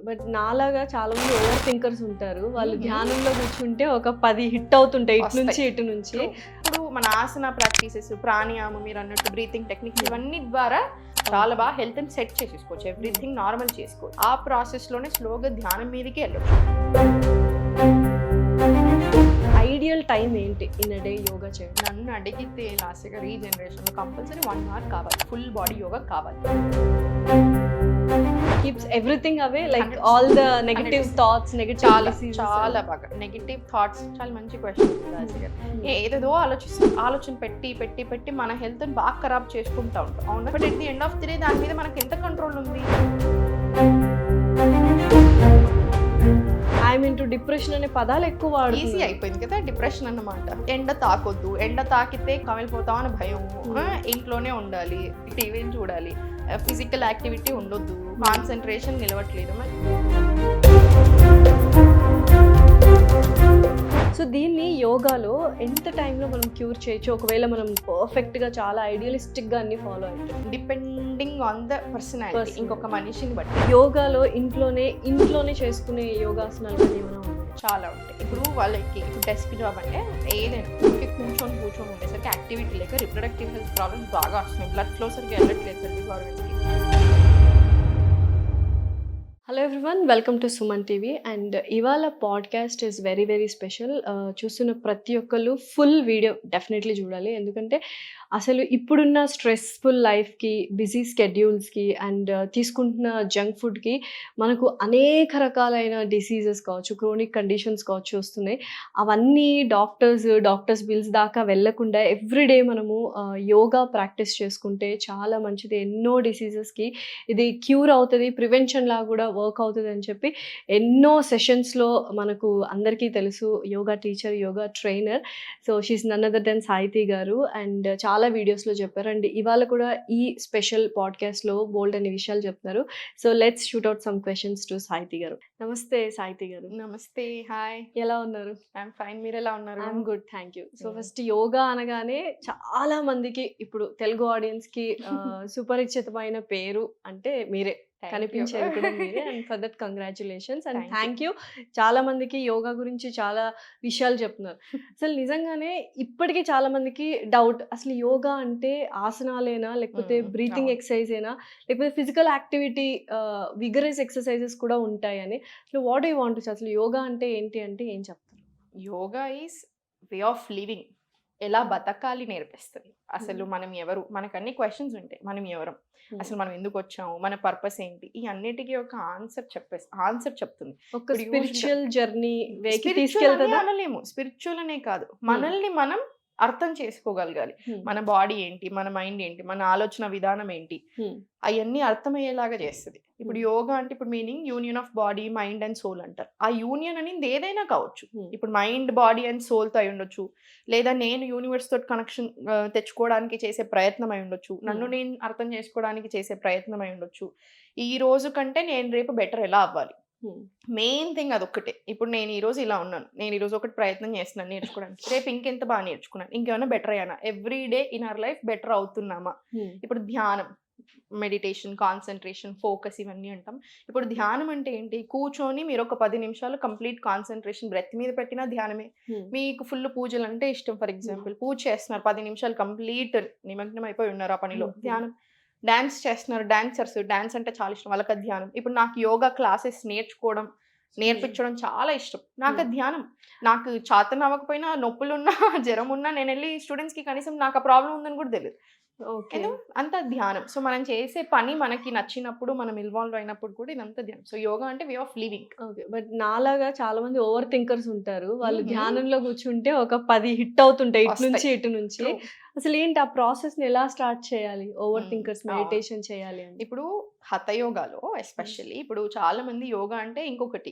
But నాలాగా చాలా మంది ఓవర్ థింకర్స్ ఉంటారు. వాళ్ళు ధ్యానంలో కూర్చుంటే ఒక 10 హిట్ అవుతుంటాయి ఇటు నుంచి ఇటు నుంచి. ఇప్పుడు మన ఆసన ప్రాక్టీసెస్, ప్రాణాయామం, మీరు అన్నట్టు బ్రీతింగ్ టెక్నిక్స్ ఇవన్నీ ద్వారా చాలా బాగా హెల్త్ ని సెట్ చేసేసుకోవచ్చు. ఎవ్రీథింగ్ నార్మల్ చేసుకోవచ్చు. ఆ ప్రాసెస్ లోనే స్లోగా ధ్యానం మీదకి వెళ్ళొచ్చు. ఐడియల్ టైం ఏంటి ఇన్ డే యోగా చేయడం? నన్ను అడిగితే లాస్ట్గా రీజనరేషన్ కంపల్సరీ 1 hour కావాలి. ఫుల్ బాడీ యోగా కావాలి. Keeps everything away, like all the negative thoughts, negative చాలా బాగా నెగటివ్ థాట్స్. చాలా మంచి క్వశ్చన్. ఏదేదో ఆలోచన పెట్టి మన హెల్త్ ని బాగా ఖరాబ్ చేసుకుంటా ఉంటాం. అవునా? But at the end of the day దాని మీద మనకి ఎంత కంట్రోల్ ఉంది? ఐఎమ్ ఇంటూ డిప్రెషన్ అనే పదాలు ఎక్కువ వాడు. ఈజీ అయిపోయింది కదా డిప్రెషన్ అన్నమాట. ఎండ తాకొద్దు, ఎండ తాకితే కమిలిపోతాం అని భయం, ఇంట్లోనే ఉండాలి, టీవీని చూడాలి, ఫిజికల్ యాక్టివిటీ ఉండొద్దు, కాన్సన్ట్రేషన్ నిలవట్లేదు. సో దీన్ని యోగాలో ఎంత టైంలో మనం క్యూర్ చేయొచ్చు ఒకవేళ మనం పర్ఫెక్ట్గా చాలా ఐడియలిస్టిక్గా అన్ని ఫాలో అయితే? డిపెండింగ్ ఆన్ ద పర్సనాలిటీ, ఇంకొక మనిషిని బట్టి. యోగాలో ఇంట్లోనే చేసుకునే యోగాసనాలు కానీ ఏమైనా ఉన్నాయి? చాలా ఉంటాయి. ఇప్పుడు వాళ్ళకి డెస్క్ జాబ్ అంటే ఏదైనా కూర్చొని ఉండేసరికి యాక్టివిటీ లేక రిప్రొడక్టివ్ హెల్త్ ప్రాబ్లమ్స్ బాగా వస్తున్నాయి. బ్లడ్ ఫ్లో సరిగ్గా వెళ్ళట్లేదు ప్రతి ఆర్గన్స్కి. Hello everyone, welcome to Suman TV. And ఇవాళ podcast is very very special. చూస్తున్న ప్రతి ఒక్కళ్ళు ఫుల్ వీడియో డెఫినెట్లీ చూడాలి. ఎందుకంటే అసలు ఇప్పుడున్న స్ట్రెస్ఫుల్ లైఫ్కి, బిజీ స్కెడ్యూల్స్కి అండ్ తీసుకుంటున్న జంక్ ఫుడ్కి మనకు అనేక రకాలైన డిసీజెస్ కావచ్చు, క్రోనిక్ కండిషన్స్ కావచ్చు వస్తున్నాయి. అవన్నీ డాక్టర్స్ బిల్స్ దాకా వెళ్ళకుండా ఎవ్రీడే మనము యోగా ప్రాక్టీస్ చేసుకుంటే చాలా మంచిది. ఎన్నో డిసీజెస్కి ఇది క్యూర్ అవుతుంది, ప్రివెన్షన్ లా కూడా వర్క్ అవుతుంది అని చెప్పి ఎన్నో సెషన్స్లో మనకు అందరికీ తెలుసు. Yoga teacher, yoga trainer. So she's none other than Sahiti garu. And చాలా వీడియోస్లో చెప్పారు. అండ్ ఇవాళ కూడా ఈ స్పెషల్ పాడ్కాస్ట్లో బోల్డ్ అనే విషయాలు చెప్తున్నారు. So let's shoot out some questions to Sahiti garu. Namaste Sahiti garu. నమస్తే, హాయ్. ఎలా ఉన్నారు? ఐఎమ్ ఫైన్, మీరు ఎలా ఉన్నారు? I'm good, thank you. So first yoga అనగానే చాలా మందికి ఇప్పుడు తెలుగు ఆడియన్స్కి సుపరిచితమైన పేరు అంటే మీరే, కనిపించేది కూడా మీరే. And for that congratulations and thank you. చాలా మందికి యోగా గురించి చాలా విషయాలు చెప్తున్నారు. అసలు నిజంగానే ఇప్పటికీ చాలా మందికి డౌట్, అసలు యోగా అంటే ఆసనాలేనా, లేకపోతే బ్రీతింగ్ ఎక్సర్సైజేనా, లేకపోతే ఫిజికల్ యాక్టివిటీ విగరస్ ఎక్సర్సైజెస్ కూడా ఉంటాయని. So what you want to, అసలు యోగా అంటే ఏంటి అంటే ఏం చెప్తారు? Yoga is way of living. ఎలా బతకాలి నేర్పిస్తుంది. అసలు మనం ఎవరు, మనకు అన్ని క్వశ్చన్స్ ఉంటాయి. మనం ఎవరం, అసలు మనం ఎందుకు వచ్చాము, మన పర్పస్ ఏంటి, ఈ అన్నిటికీ ఒక ఆన్సర్ చెప్తుంది. ఒక స్పిరిచువల్ జర్నీ అనలేము, స్పిరిచువల్ అనే కాదు, మనల్ని మనం అర్థం చేసుకోగలగాలి. మన బాడీ ఏంటి, మన మైండ్ ఏంటి, మన ఆలోచన విధానం ఏంటి, అవన్నీ అర్థమయ్యేలాగా చేస్తుంది. ఇప్పుడు యోగా అంటే ఇప్పుడు meaning union of body, mind and soul అంటారు. ఆ యూనియన్ అనేది ఏదైనా కావచ్చు. ఇప్పుడు మైండ్, బాడీ అండ్ సోల్తో అయి ఉండొచ్చు, లేదా నేను యూనివర్స్ తోటి కనెక్షన్ తెచ్చుకోవడానికి చేసే ప్రయత్నం అయి ఉండొచ్చు, నన్ను నేను అర్థం చేసుకోవడానికి చేసే ప్రయత్నం అయి ఉండొచ్చు. ఈ రోజు కంటే నేను రేపు బెటర్ ఎలా అవ్వాలి, మెయిన్ థింగ్ అదొక్కటే. ఇప్పుడు నేను ఈరోజు ఇలా ఉన్నాను, నేను ఈరోజు ఒకటి ప్రయత్నం చేస్తున్నాను నేర్చుకోవడానికి, రేపు ఇంకెంత బాగా నేర్చుకున్నాను, ఇంకేమైనా బెటర్ అయ్యానా, every day in our life better అవుతున్నామా. ఇప్పుడు ధ్యానం, మెడిటేషన్, కాన్సన్ట్రేషన్, ఫోకస్ ఇవన్నీ అంటాం. ఇప్పుడు ధ్యానం అంటే ఏంటి, కూర్చొని మీరు ఒక 10 నిమిషాలు కంప్లీట్ కాన్సన్ట్రేషన్ బ్రెత్ మీద పెట్టినా ధ్యానమే. మీకు ఫుల్ పూజలు అంటే ఇష్టం, ఫర్ ఎగ్జాంపుల్ పూజ చేస్తున్నారు, 10 నిమిషాలు కంప్లీట్ నిమగ్నం అయిపోయి ఉన్నారు ఆ పనిలో, ధ్యానం. డాన్స్ చేస్తున్నారు, డాన్స్ అంటే చాలా ఇష్టం, వాళ్ళకి ధ్యానం. ఇప్పుడు నాకు యోగా క్లాసెస్ నేర్పించడం చాలా ఇష్టం, నాకు ధ్యానం. నాకు చేతన అవ్వకపోయినా, నొప్పులున్నా, జ్వరం ఉన్నా నేను వెళ్ళి స్టూడెంట్స్కి కనీసం నాకు ఆ ప్రాబ్లం ఉందని కూడా తెలియదు. అంత ధ్యానం. సో మనం చేసే పని మనకి నచ్చినప్పుడు, మనం ఇన్వాల్వ్ అయినప్పుడు కూడా ఇదంతా ధ్యానం. సో యోగా అంటే way of living. Okay, but నాలాగా చాలా మంది ఓవర్ థింకర్స్ ఉంటారు. వాళ్ళు ధ్యానంలో కూర్చుంటే ఒక 10 హిట్ అవుతుంటాయి ఇటు నుంచి ఇటు నుంచి. అసలు ఏంటి ఆ ప్రాసెస్ ని ఎలా స్టార్ట్ చేయాలి, ఓవర్ థింకర్స్ మెడిటేషన్ చేయాలి అని? ఇప్పుడు హఠయోగాలో ఎస్పెషల్లీ ఇప్పుడు చాలా మంది యోగా అంటే ఇంకొకటి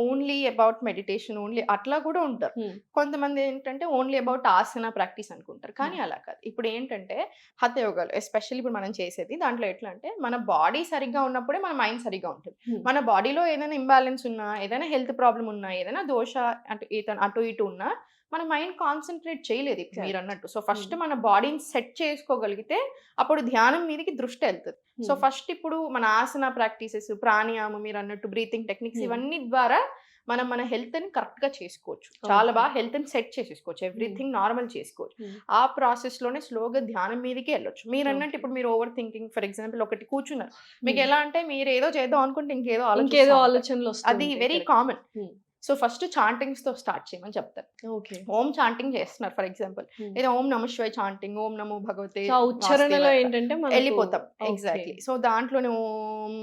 ఓన్లీ అబౌట్ మెడిటేషన్, ఓన్లీ అట్లా కూడా ఉంటారు. కొంతమంది ఏంటంటే ఓన్లీ అబౌట్ ఆసన ప్రాక్టీస్ అనుకుంటారు, కానీ అలా కాదు. ఇప్పుడు ఏంటంటే హఠయోగాలు ఎస్పెషల్లీ ఇప్పుడు మనం చేసేది దాంట్లో ఎట్లా అంటే, మన బాడీ సరిగ్గా ఉన్నప్పుడే మన మైండ్ సరిగ్గా ఉంటుంది. మన బాడీలో ఏదైనా ఇంబ్యాలెన్స్ ఉన్నా, ఏదైనా హెల్త్ ప్రాబ్లం ఉన్నా, ఏదైనా దోష అటు ఇటు ఉన్నా మన మైండ్ కాన్సన్ట్రేట్ చేయలేదు ఇప్పుడు Correct. మీరు అన్నట్టు. సో ఫస్ట్ మన బాడీని సెట్ చేసుకోగలిగితే అప్పుడు ధ్యానం మీదకి దృష్టి వెళ్తుంది. సో ఫస్ట్ ఇప్పుడు మన ఆసన ప్రాక్టీసెస్, ప్రాణాయామం మీరు అన్నట్టు బ్రీతింగ్ టెక్నిక్స్ ఇవన్నీ ద్వారా మనం మన హెల్త్ ని కరెక్ట్ గా చేసుకోవచ్చు. చాలా బాగా హెల్త్ ని సెట్ చేసేసుకోవచ్చు. ఎవ్రీథింగ్ నార్మల్ చేసుకోవచ్చు. ఆ ప్రాసెస్ లోనే స్లోగా ధ్యానం మీదకి వెళ్ళొచ్చు. మీరు అన్నట్టు ఇప్పుడు మీరు ఓవర్ థింకింగ్ ఫర్ ఎగ్జాంపుల్ ఒకటి కూర్చున్నారు, మీకు ఎలా అంటే మీరు ఏదో చేద్దాం అనుకుంటే ఇంకేదో ఆలోచనలు అది very common. So first chantings తో స్టార్ట్ చేయమని చెప్తారు. ఓకే. ఓం చాంటింగ్ చేస్తున్నారు ఫర్ ఎగ్జాంపుల్, లేదా ఓం నమ శివాయ చాంటింగ్, ఓం నమో భగవతే ఉచ్చారణలో ఏంటంటే వెళ్ళిపోతాం. ఎగ్జాక్ట్లీ. సో దాంట్లోనే ఓం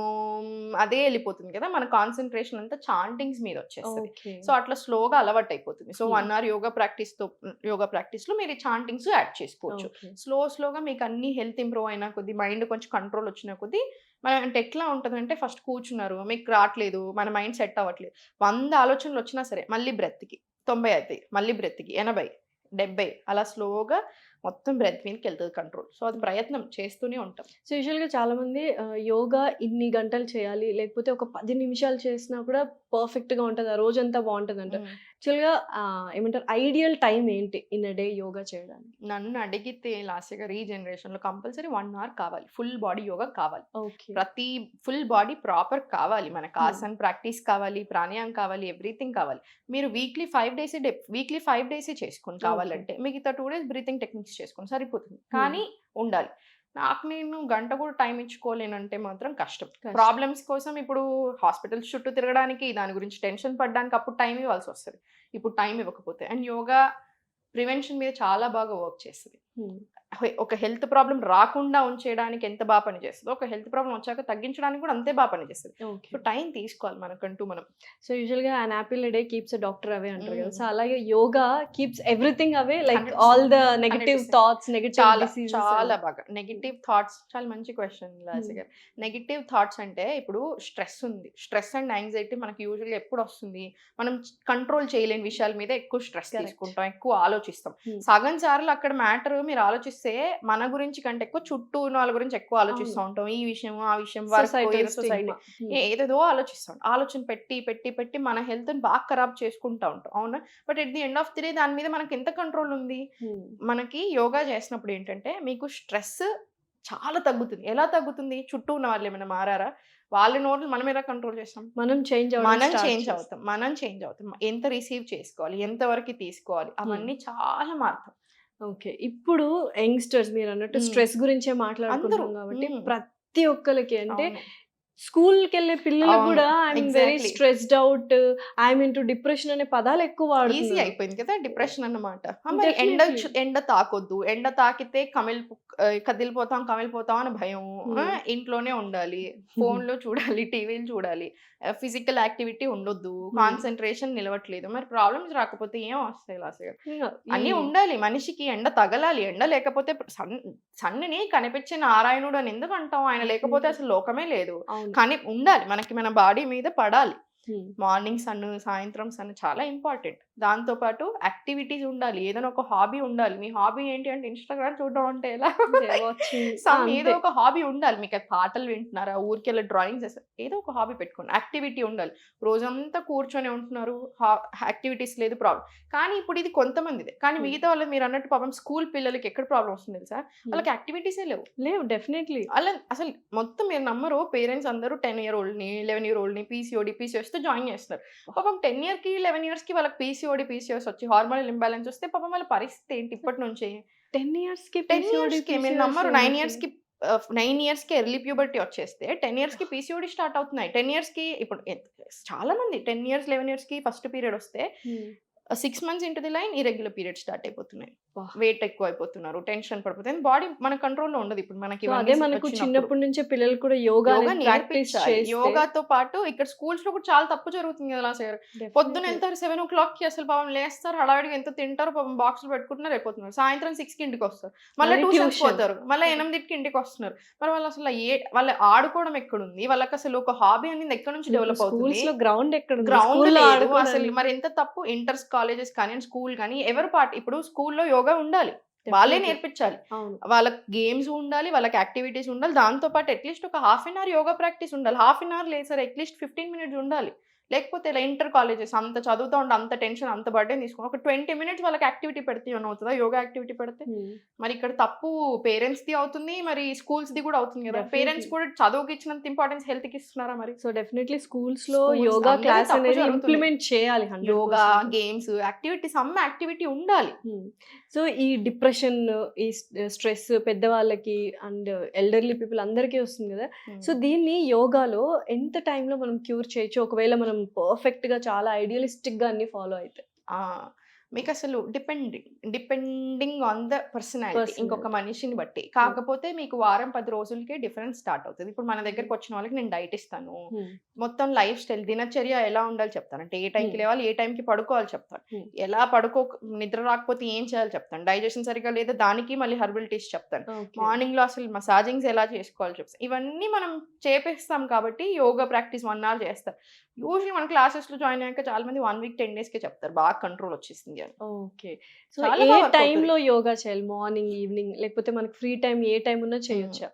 ఓం అదే వెళ్ళిపోతుంది కదా, మన కాన్సన్ట్రేషన్ అంతా చాంటింగ్స్ మీద వచ్చేస్తుంది. సో అట్లా స్లోగా అలవాటు అయిపోతుంది. సో 1 hour యోగా ప్రాక్టీస్ లో మీరు చాంటింగ్స్ యాడ్ చేసుకోవచ్చు. స్లోగా మీకు అన్ని హెల్త్ ఇంప్రూవ్ అయినా కొద్ది, మైండ్ కొంచెం కంట్రోల్ వచ్చిన కొద్ది మనం అంటే ఎట్లా ఉంటుందంటే ఫస్ట్ కూర్చున్నారు, మీకు రావట్లేదు, మన మైండ్ సెట్ అవ్వట్లేదు, 100 ఆలోచనలు వచ్చినా సరే మళ్ళీ బ్రెత్కి 90 అవుతాయి, మళ్ళీ బ్రెత్కి 80, 70 అలా స్లోగా మొత్తం బ్రెత్ మీదకి వెళ్తుంది కంట్రోల్. సో అది ప్రయత్నం చేస్తూనే ఉంటాం. సో యూజువల్గా చాలా మంది యోగా ఇన్ని గంటలు చేయాలి, లేకపోతే ఒక 10 నిమిషాలు చేసినా కూడా పర్ఫెక్ట్గా ఉంటుంది, ఆ రోజంతా బాగుంటుంది అంటారు. యాక్చువల్గా ఏమంటారు, ఐడియల్ టైం ఏంటి ఇన్ డే యోగా చేయడానికి? నన్ను అడిగితే లాస్ట్ గా ఈ జనరేషన్ లో కంపల్సరీ 1 hour కావాలి, ఫుల్ బాడీ యోగా కావాలి. ప్రతి ఫుల్ బాడీ ప్రాపర్ కావాలి, మనకు ఆసన్ ప్రాక్టీస్ కావాలి, ప్రాణాయామం కావాలి, ఎవ్రీథింగ్ కావాలి. మీరు వీక్లీ 5 days చేసుకోండి కావాలంటే, మిగతా 2 days బ్రీతింగ్ టెక్నిక్స్ చేసుకోండి సరిపోతుంది. కానీ ఉండాలి. నేను గంట కూడా టైం ఇచ్చుకోలేనంటే మాత్రం కష్టం. ప్రాబ్లమ్స్ కోసం ఇప్పుడు హాస్పిటల్స్ చుట్టూ తిరగడానికి, దాని గురించి టెన్షన్ పడడానికి అప్పుడు టైం ఇవ్వాల్సి వస్తుంది. ఇప్పుడు టైం ఇవ్వకపోతే. అండ్ యోగా ప్రివెన్షన్ మీద చాలా బాగా వర్క్ చేస్తుంది. ఒక హెల్త్ ప్రాబ్లం రాకుండా ఉంచేయడానికి ఎంత బాగా పనిచేస్తుందో, ఒక హెల్త్ ప్రాబ్లం వచ్చాక తగ్గించడానికి కూడా అంతే బాగా పనిచేస్తుంది. సో టైం తీసుకోవాలి మనకంటూ మనం. సో యూజువల్గా an apple day keeps doctor away అంటారు కదా, సో అలాగే yoga keeps everything away, like all the negative thoughts, చాలా బాగా నెగటివ్ థాట్స్. చాలా మంచి క్వశ్చన్ లాసి గారు. నెగటివ్ థాట్స్ అంటే ఇప్పుడు స్ట్రెస్ ఉంది, స్ట్రెస్ అండ్ యాంగ్జైటీ మనకి యూజువల్గా ఎప్పుడు వస్తుంది, మనం కంట్రోల్ చేయలేని విషయాల మీద ఎక్కువ స్ట్రెస్ తీసుకుంటాం, ఎక్కువ ఆలోచిస్తాం. సగం సార్లు అక్కడ మ్యాటర్ మీరు ఆలోచిస్తే మన గురించి కంటే ఎక్కువ చుట్టూ ఉన్న వాళ్ళ గురించి ఎక్కువ ఆలోచిస్తూ ఉంటాం. ఈ విషయం, ఆ విషయం, సొసైటీ, ఏదేదో ఆలోచిస్తాం. ఆలోచన పెట్టి పెట్టి పెట్టి మన హెల్త్ ని బాగా ఖరాబ్ చేసుకుంటా ఉంటాం. అవునా? But at the end of the day దాని మీద మనకి ఎంత కంట్రోల్ ఉంది? మనకి యోగా చేసినప్పుడు ఏంటంటే మీకు స్ట్రెస్ చాలా తగ్గుతుంది. ఎలా తగ్గుతుంది? చుట్టూ ఉన్న వాళ్ళు ఏమైనా మారారా? వాళ్ళ నోట్లు మనం ఎలా కంట్రోల్ చేస్తాం? మనం చేంజ్ అవుతాం. ఎంత రిసీవ్ చేసుకోవాలి, ఎంత వరకు తీసుకోవాలి, అవన్నీ చాలా మారుతాం. ఓకే. ఇప్పుడు యంగ్స్టర్స్ మీరు అన్నట్టు స్ట్రెస్ గురించే మాట్లాడుకుంటున్నాం కాబట్టి ప్రతి ఒక్కరికి, అంటే స్కూల్కి వెళ్ళే పిల్లలు కూడా I'm very stressed out, I'm into depression అనే పదాలు ఎక్కువ వాడుతున్నారు. ఈజీ అయిపోయింది కదా డిప్రెషన్ అన్నమాట. ఎండ తాకొద్దు, ఎండ తాకితే కమిలిపోతాం అని భయం, ఇంట్లోనే ఉండాలి, ఫోన్లో చూడాలి, టీవీలు చూడాలి, ఫిజికల్ యాక్టివిటీ ఉండొద్దు, కాన్సన్ట్రేషన్ నిలవట్లేదు. మరి ప్రాబ్లమ్స్ రాకపోతే ఏం వస్తాయి లాస్ట్? అన్నీ ఉండాలి మనిషికి. ఎండ తగలాలి, ఎండ లేకపోతే సన్నుని కనిపించే నారాయణుడు అని ఎందుకు అంటాం? ఆయన లేకపోతే అసలు లోకమే లేదు. కానీ ఉండాలి మనకి, మన బాడీ మీద పడాలి. మార్నింగ్ సన్, సాయంత్రం సన్ చాలా ఇంపార్టెంట్. దాంతో పాటు యాక్టివిటీస్ ఉండాలి, ఏదైనా ఒక హాబీ ఉండాలి. మీ హాబీ ఏంటి అంటే ఇన్స్టాగ్రామ్ చూడడం అంటే ఎలా? ఏదో ఒక హాబీ ఉండాలి. మీకు పాటలు వింటున్నారా, ఊరికెళ్ళి డ్రాయింగ్స్ చేస్తారు, ఏదో ఒక హాబీ పెట్టుకోండి. యాక్టివిటీ ఉండాలి. రోజంతా కూర్చొని ఉంటున్నారు, యాక్టివిటీస్ లేదు, ప్రాబ్లం. కానీ ఇప్పుడు ఇది కొంతమందిదే. కానీ మిగతా వాళ్ళు మీరు అన్నట్టు పాపం స్కూల్ పిల్లలకి ఎక్కడ ప్రాబ్లం వస్తుంది తెలుసా? వాళ్ళకి యాక్టివిటీసే లేవు. డెఫినెట్లీ అలా అసలు మొత్తం మీరు నమ్మరు, పేరెంట్స్ అందరూ 10 year old ని 11 year old ని పీసీఓఎస్ తో జాయిన్ చేస్తున్నారు. పాపం 10 years కి 11 years కి వాళ్ళకి పీసీఓఎస్ వచ్చి హార్మోనల్ ఇంబ్యాలెన్స్ వస్తే పాపం వాళ్ళ పరిస్థితి ఏంటి ఇప్పటి నుంచి? 10 years కి మీరు నమ్మరు, 9 years కి ఎర్లీ ప్యూబర్టీ వచ్చేస్తే 10 years కి పీసీఓడి స్టార్ట్ అవుతున్నాయి. 10 years కి ఇప్పుడు చాలా మంది 10 years 11 years కి ఫస్ట్ పీరియడ్ వస్తే 6 months into the line irregular period start అయిపోతున్నాయి, వెయిట్ ఎక్కువ అయిపోతున్నారు, టెన్షన్ పడిపోతుంది, బాడీ మన కంట్రోల్లో ఉండదు. ఇప్పుడు మనకి మనకు చిన్నప్పటి నుంచే పిల్లలు కూడా యోగా నేర్పించాలి. యోగాతో పాటు ఇక్కడ స్కూల్స్ లో కూడా చాలా తప్పు జరుగుతుంది కదా సార్. పొద్దున వెళ్తారు 7 o'clock కి, అసలు పాపం లేస్తారు, హడావిడిగా ఎంత తింటారు, పాపం బాక్సులు పెట్టుకుంటున్నారు, అయిపోతున్నారు. సాయంత్రం 6 కి ఇంటికి వస్తారు, మళ్ళీ ట్యూషన్ పోతారు, మళ్ళీ 8కి ఇంటికి వస్తున్నారు. మరి వాళ్ళు అసలు వాళ్ళ ఆడుకోవడం ఎక్కడుంది? వాళ్ళకి అసలు ఒక హాబీ అనేది ఎక్కడ నుంచి డెవలప్ అవుతుంది? గ్రౌండ్ లేదు అసలు. మరి ఎంత తప్పు. ఇంటర్ కాలేజెస్ కానీ స్కూల్ కానీ ఎవరు ఇప్పుడు స్కూల్లో యోగా ఉండాలి, వాళ్ళే నేర్పించాలి. వాళ్ళకి గేమ్స్ ఉండాలి, వాళ్ళకి యాక్టివిటీస్ ఉండాలి. దాంతో పాటు అట్లీస్ట్ ఒక 1/2 hour యోగా ప్రాక్టీస్ ఉండాలి. 1/2 hour లేదు సార్, అట్లీస్ట్ 15 minutes ఉండాలి. లేకపోతే ఇలా ఇంటర్ కాలేజెస్ అంత చదువుతూ ఉంటే అంత టెన్షన్ అంత బర్డెన్ తీసుకుని ఒక 20 మినిట్స్ వాళ్ళకి యాక్టివిటీ పెడితే ఏమైనా అవుతుందా, యోగా యాక్టివిటీ పెడితే? మరి ఇక్కడ తప్పు పేరెంట్స్ది అవుతుంది, మరి స్కూల్స్ది కూడా అవుతుంది కదా. పేరెంట్స్ కూడా చదువుకి ఇచ్చినంత ఇంపార్టెన్స్ హెల్త్కి ఇస్తున్నారా మరి? సో డెఫినెట్లీ స్కూల్స్ లో Schools యోగా అందరికీ క్లాస్ తప్పు అనేది జరుగుతుంది. ఇంప్లిమెంట్ చేయాలి 100%. Yoga, games, activity, some activity ఉండాలి. సో ఈ డిప్రెషన్, ఈ స్ట్రెస్ పెద్దవాళ్ళకి అండ్ ఎల్డర్లీ పీపుల్ అందరికీ వస్తుంది కదా. సో దీన్ని యోగాలో ఎంత టైంలో మనం క్యూర్ చేయొచ్చు, ఒకవేళ మనం పర్ఫెక్ట్గా చాలా ఐడియలిస్టిక్గా అన్ని ఫాలో అయితే? మీకు అసలు డిపెండింగ్ ఆన్ ద పర్సనాలిటీ, ఇంకొక మనిషిని బట్టి. కాకపోతే మీకు వారం 10 రోజులకే డిఫరెన్స్ స్టార్ట్ అవుతుంది. ఇప్పుడు మన దగ్గరకు వచ్చిన వాళ్ళకి నేను డైట్ ఇస్తాను, మొత్తం లైఫ్ స్టైల్ దినచర్య ఎలా ఉండాలి చెప్తాను. అంటే ఏ టైంకి లేవాలి, ఏ టైంకి పడుకోవాలి చెప్తాను, ఎలా నిద్ర రాకపోతే ఏం చేయాలి చెప్తాను, డైజెషన్ సరిగా లేదా దానికి మళ్ళీ హెర్బల్ టీస్ చెప్తాను, మార్నింగ్ లో అసలు మసాజింగ్స్ ఎలా చేసుకోవాలి చెప్తాను. ఇవన్నీ మనం చేపిస్తాం కాబట్టి యోగా ప్రాక్టీస్ 1 hour చేస్తారు. యూజువల్లీ మన క్లాసెస్ లో జాయిన్ అయ్యాక చాలా మంది 1 week 10 days కే చెప్తారు బాగా కంట్రోల్ వచ్చేసింది అని. ఓకే. సో చాలా ఏ బాగా work టైంలో యోగా చేయాలి? మార్నింగ్, ఈవినింగ్, లేకపోతే మనకి ఫ్రీ టైం ఏ టైం ఉన్నా చేయొచ్చా?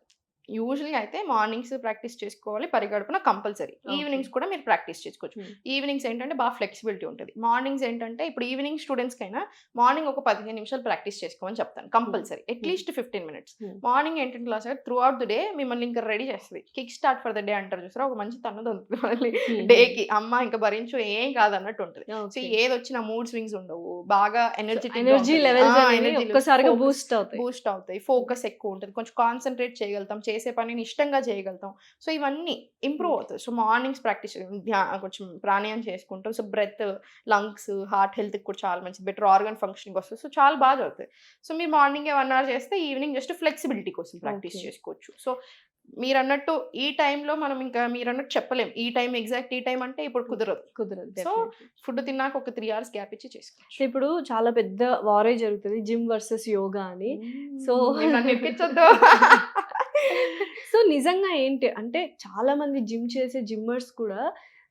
యూజువల్లీ అయితే మార్నింగ్స్ ప్రాక్టీస్ చేసుకోవాలి, పరిగడుపున కంపల్సరీ. ఈవినింగ్స్ కూడా మీరు ప్రాక్టీస్ చేసుకోవచ్చు. ఈవినింగ్స్ ఏంటంటే బాగా ఫ్లెక్సిబిలిటీ ఉంటుంది. మార్నింగ్స్ ఏంటంటే ఇప్పుడు ఈవినింగ్ స్టూడెంట్స్కైనా మార్నింగ్ ఒక 15 నిమిషాలు ప్రాక్టీస్ చేసుకోమని చెప్తాను కంపల్సరీ, అట్లీస్ట్ 15 minutes. మార్నింగ్ ఏంటంటే class through out the day మిమ్మల్ని ఇంకా రెడీ చేస్తుంది. Kick start for the day అంటారు చూసారా, ఒక మంచి తన్ను దొరుకుతుంది డేకి. అమ్మ ఇంకా భరించు ఏం కాదన్నట్టు ఉంటుంది. సో ఏది వచ్చినా మూడ్ స్వింగ్స్ ఉండవు, బాగా ఎనర్జీ లెవెల్స్ ఒక్కసారిగా బూస్ట్ అవుతాయి, ఫోకస్ ఎక్కువ ఉంటుంది, కొంచెం కాన్సన్ట్రేట్ చేయగలుగుతాం, చేసే పనిని ఇష్టంగా చేయగలుగుతాం. సో ఇవన్నీ ఇంప్రూవ్ అవుతాయి. సో మార్నింగ్స్ ప్రాక్టీస్ కొంచెం ప్రాణాయామం చేసుకుంటాం. సో బ్రెత్, లంగ్స్, హార్ట్ హెల్త్కి కూడా చాలా మంచి, బెటర్ ఆర్గన్ ఫంక్షనింగ్ వస్తుంది. సో చాలా బాగా జరుగుతుంది. సో మీరు మార్నింగే 1 hour చేస్తే ఈవినింగ్ జస్ట్ ఫ్లెక్సిబిలిటీ కోసం ప్రాక్టీస్ చేసుకోవచ్చు. సో మీరన్నట్టు ఈ టైంలో మనం ఇంకా మీరన్నట్టు చెప్పలేం ఈ టైం ఎగ్జాక్ట్ ఈ టైం అంటే ఇప్పుడు కుదరదు. సో ఫుడ్ తిన్నాక ఒక 3 hours గ్యాప్ ఇచ్చి చేసుకోవచ్చు. ఇప్పుడు చాలా పెద్ద వారే జరుగుతుంది, జిమ్ వర్సెస్ యోగా అని. సో నన్ను ఇప్పించొద్దు. సో నిజంగా ఏంటి అంటే చాలా మంది జిమ్ చేసే జిమ్మర్స్ కూడా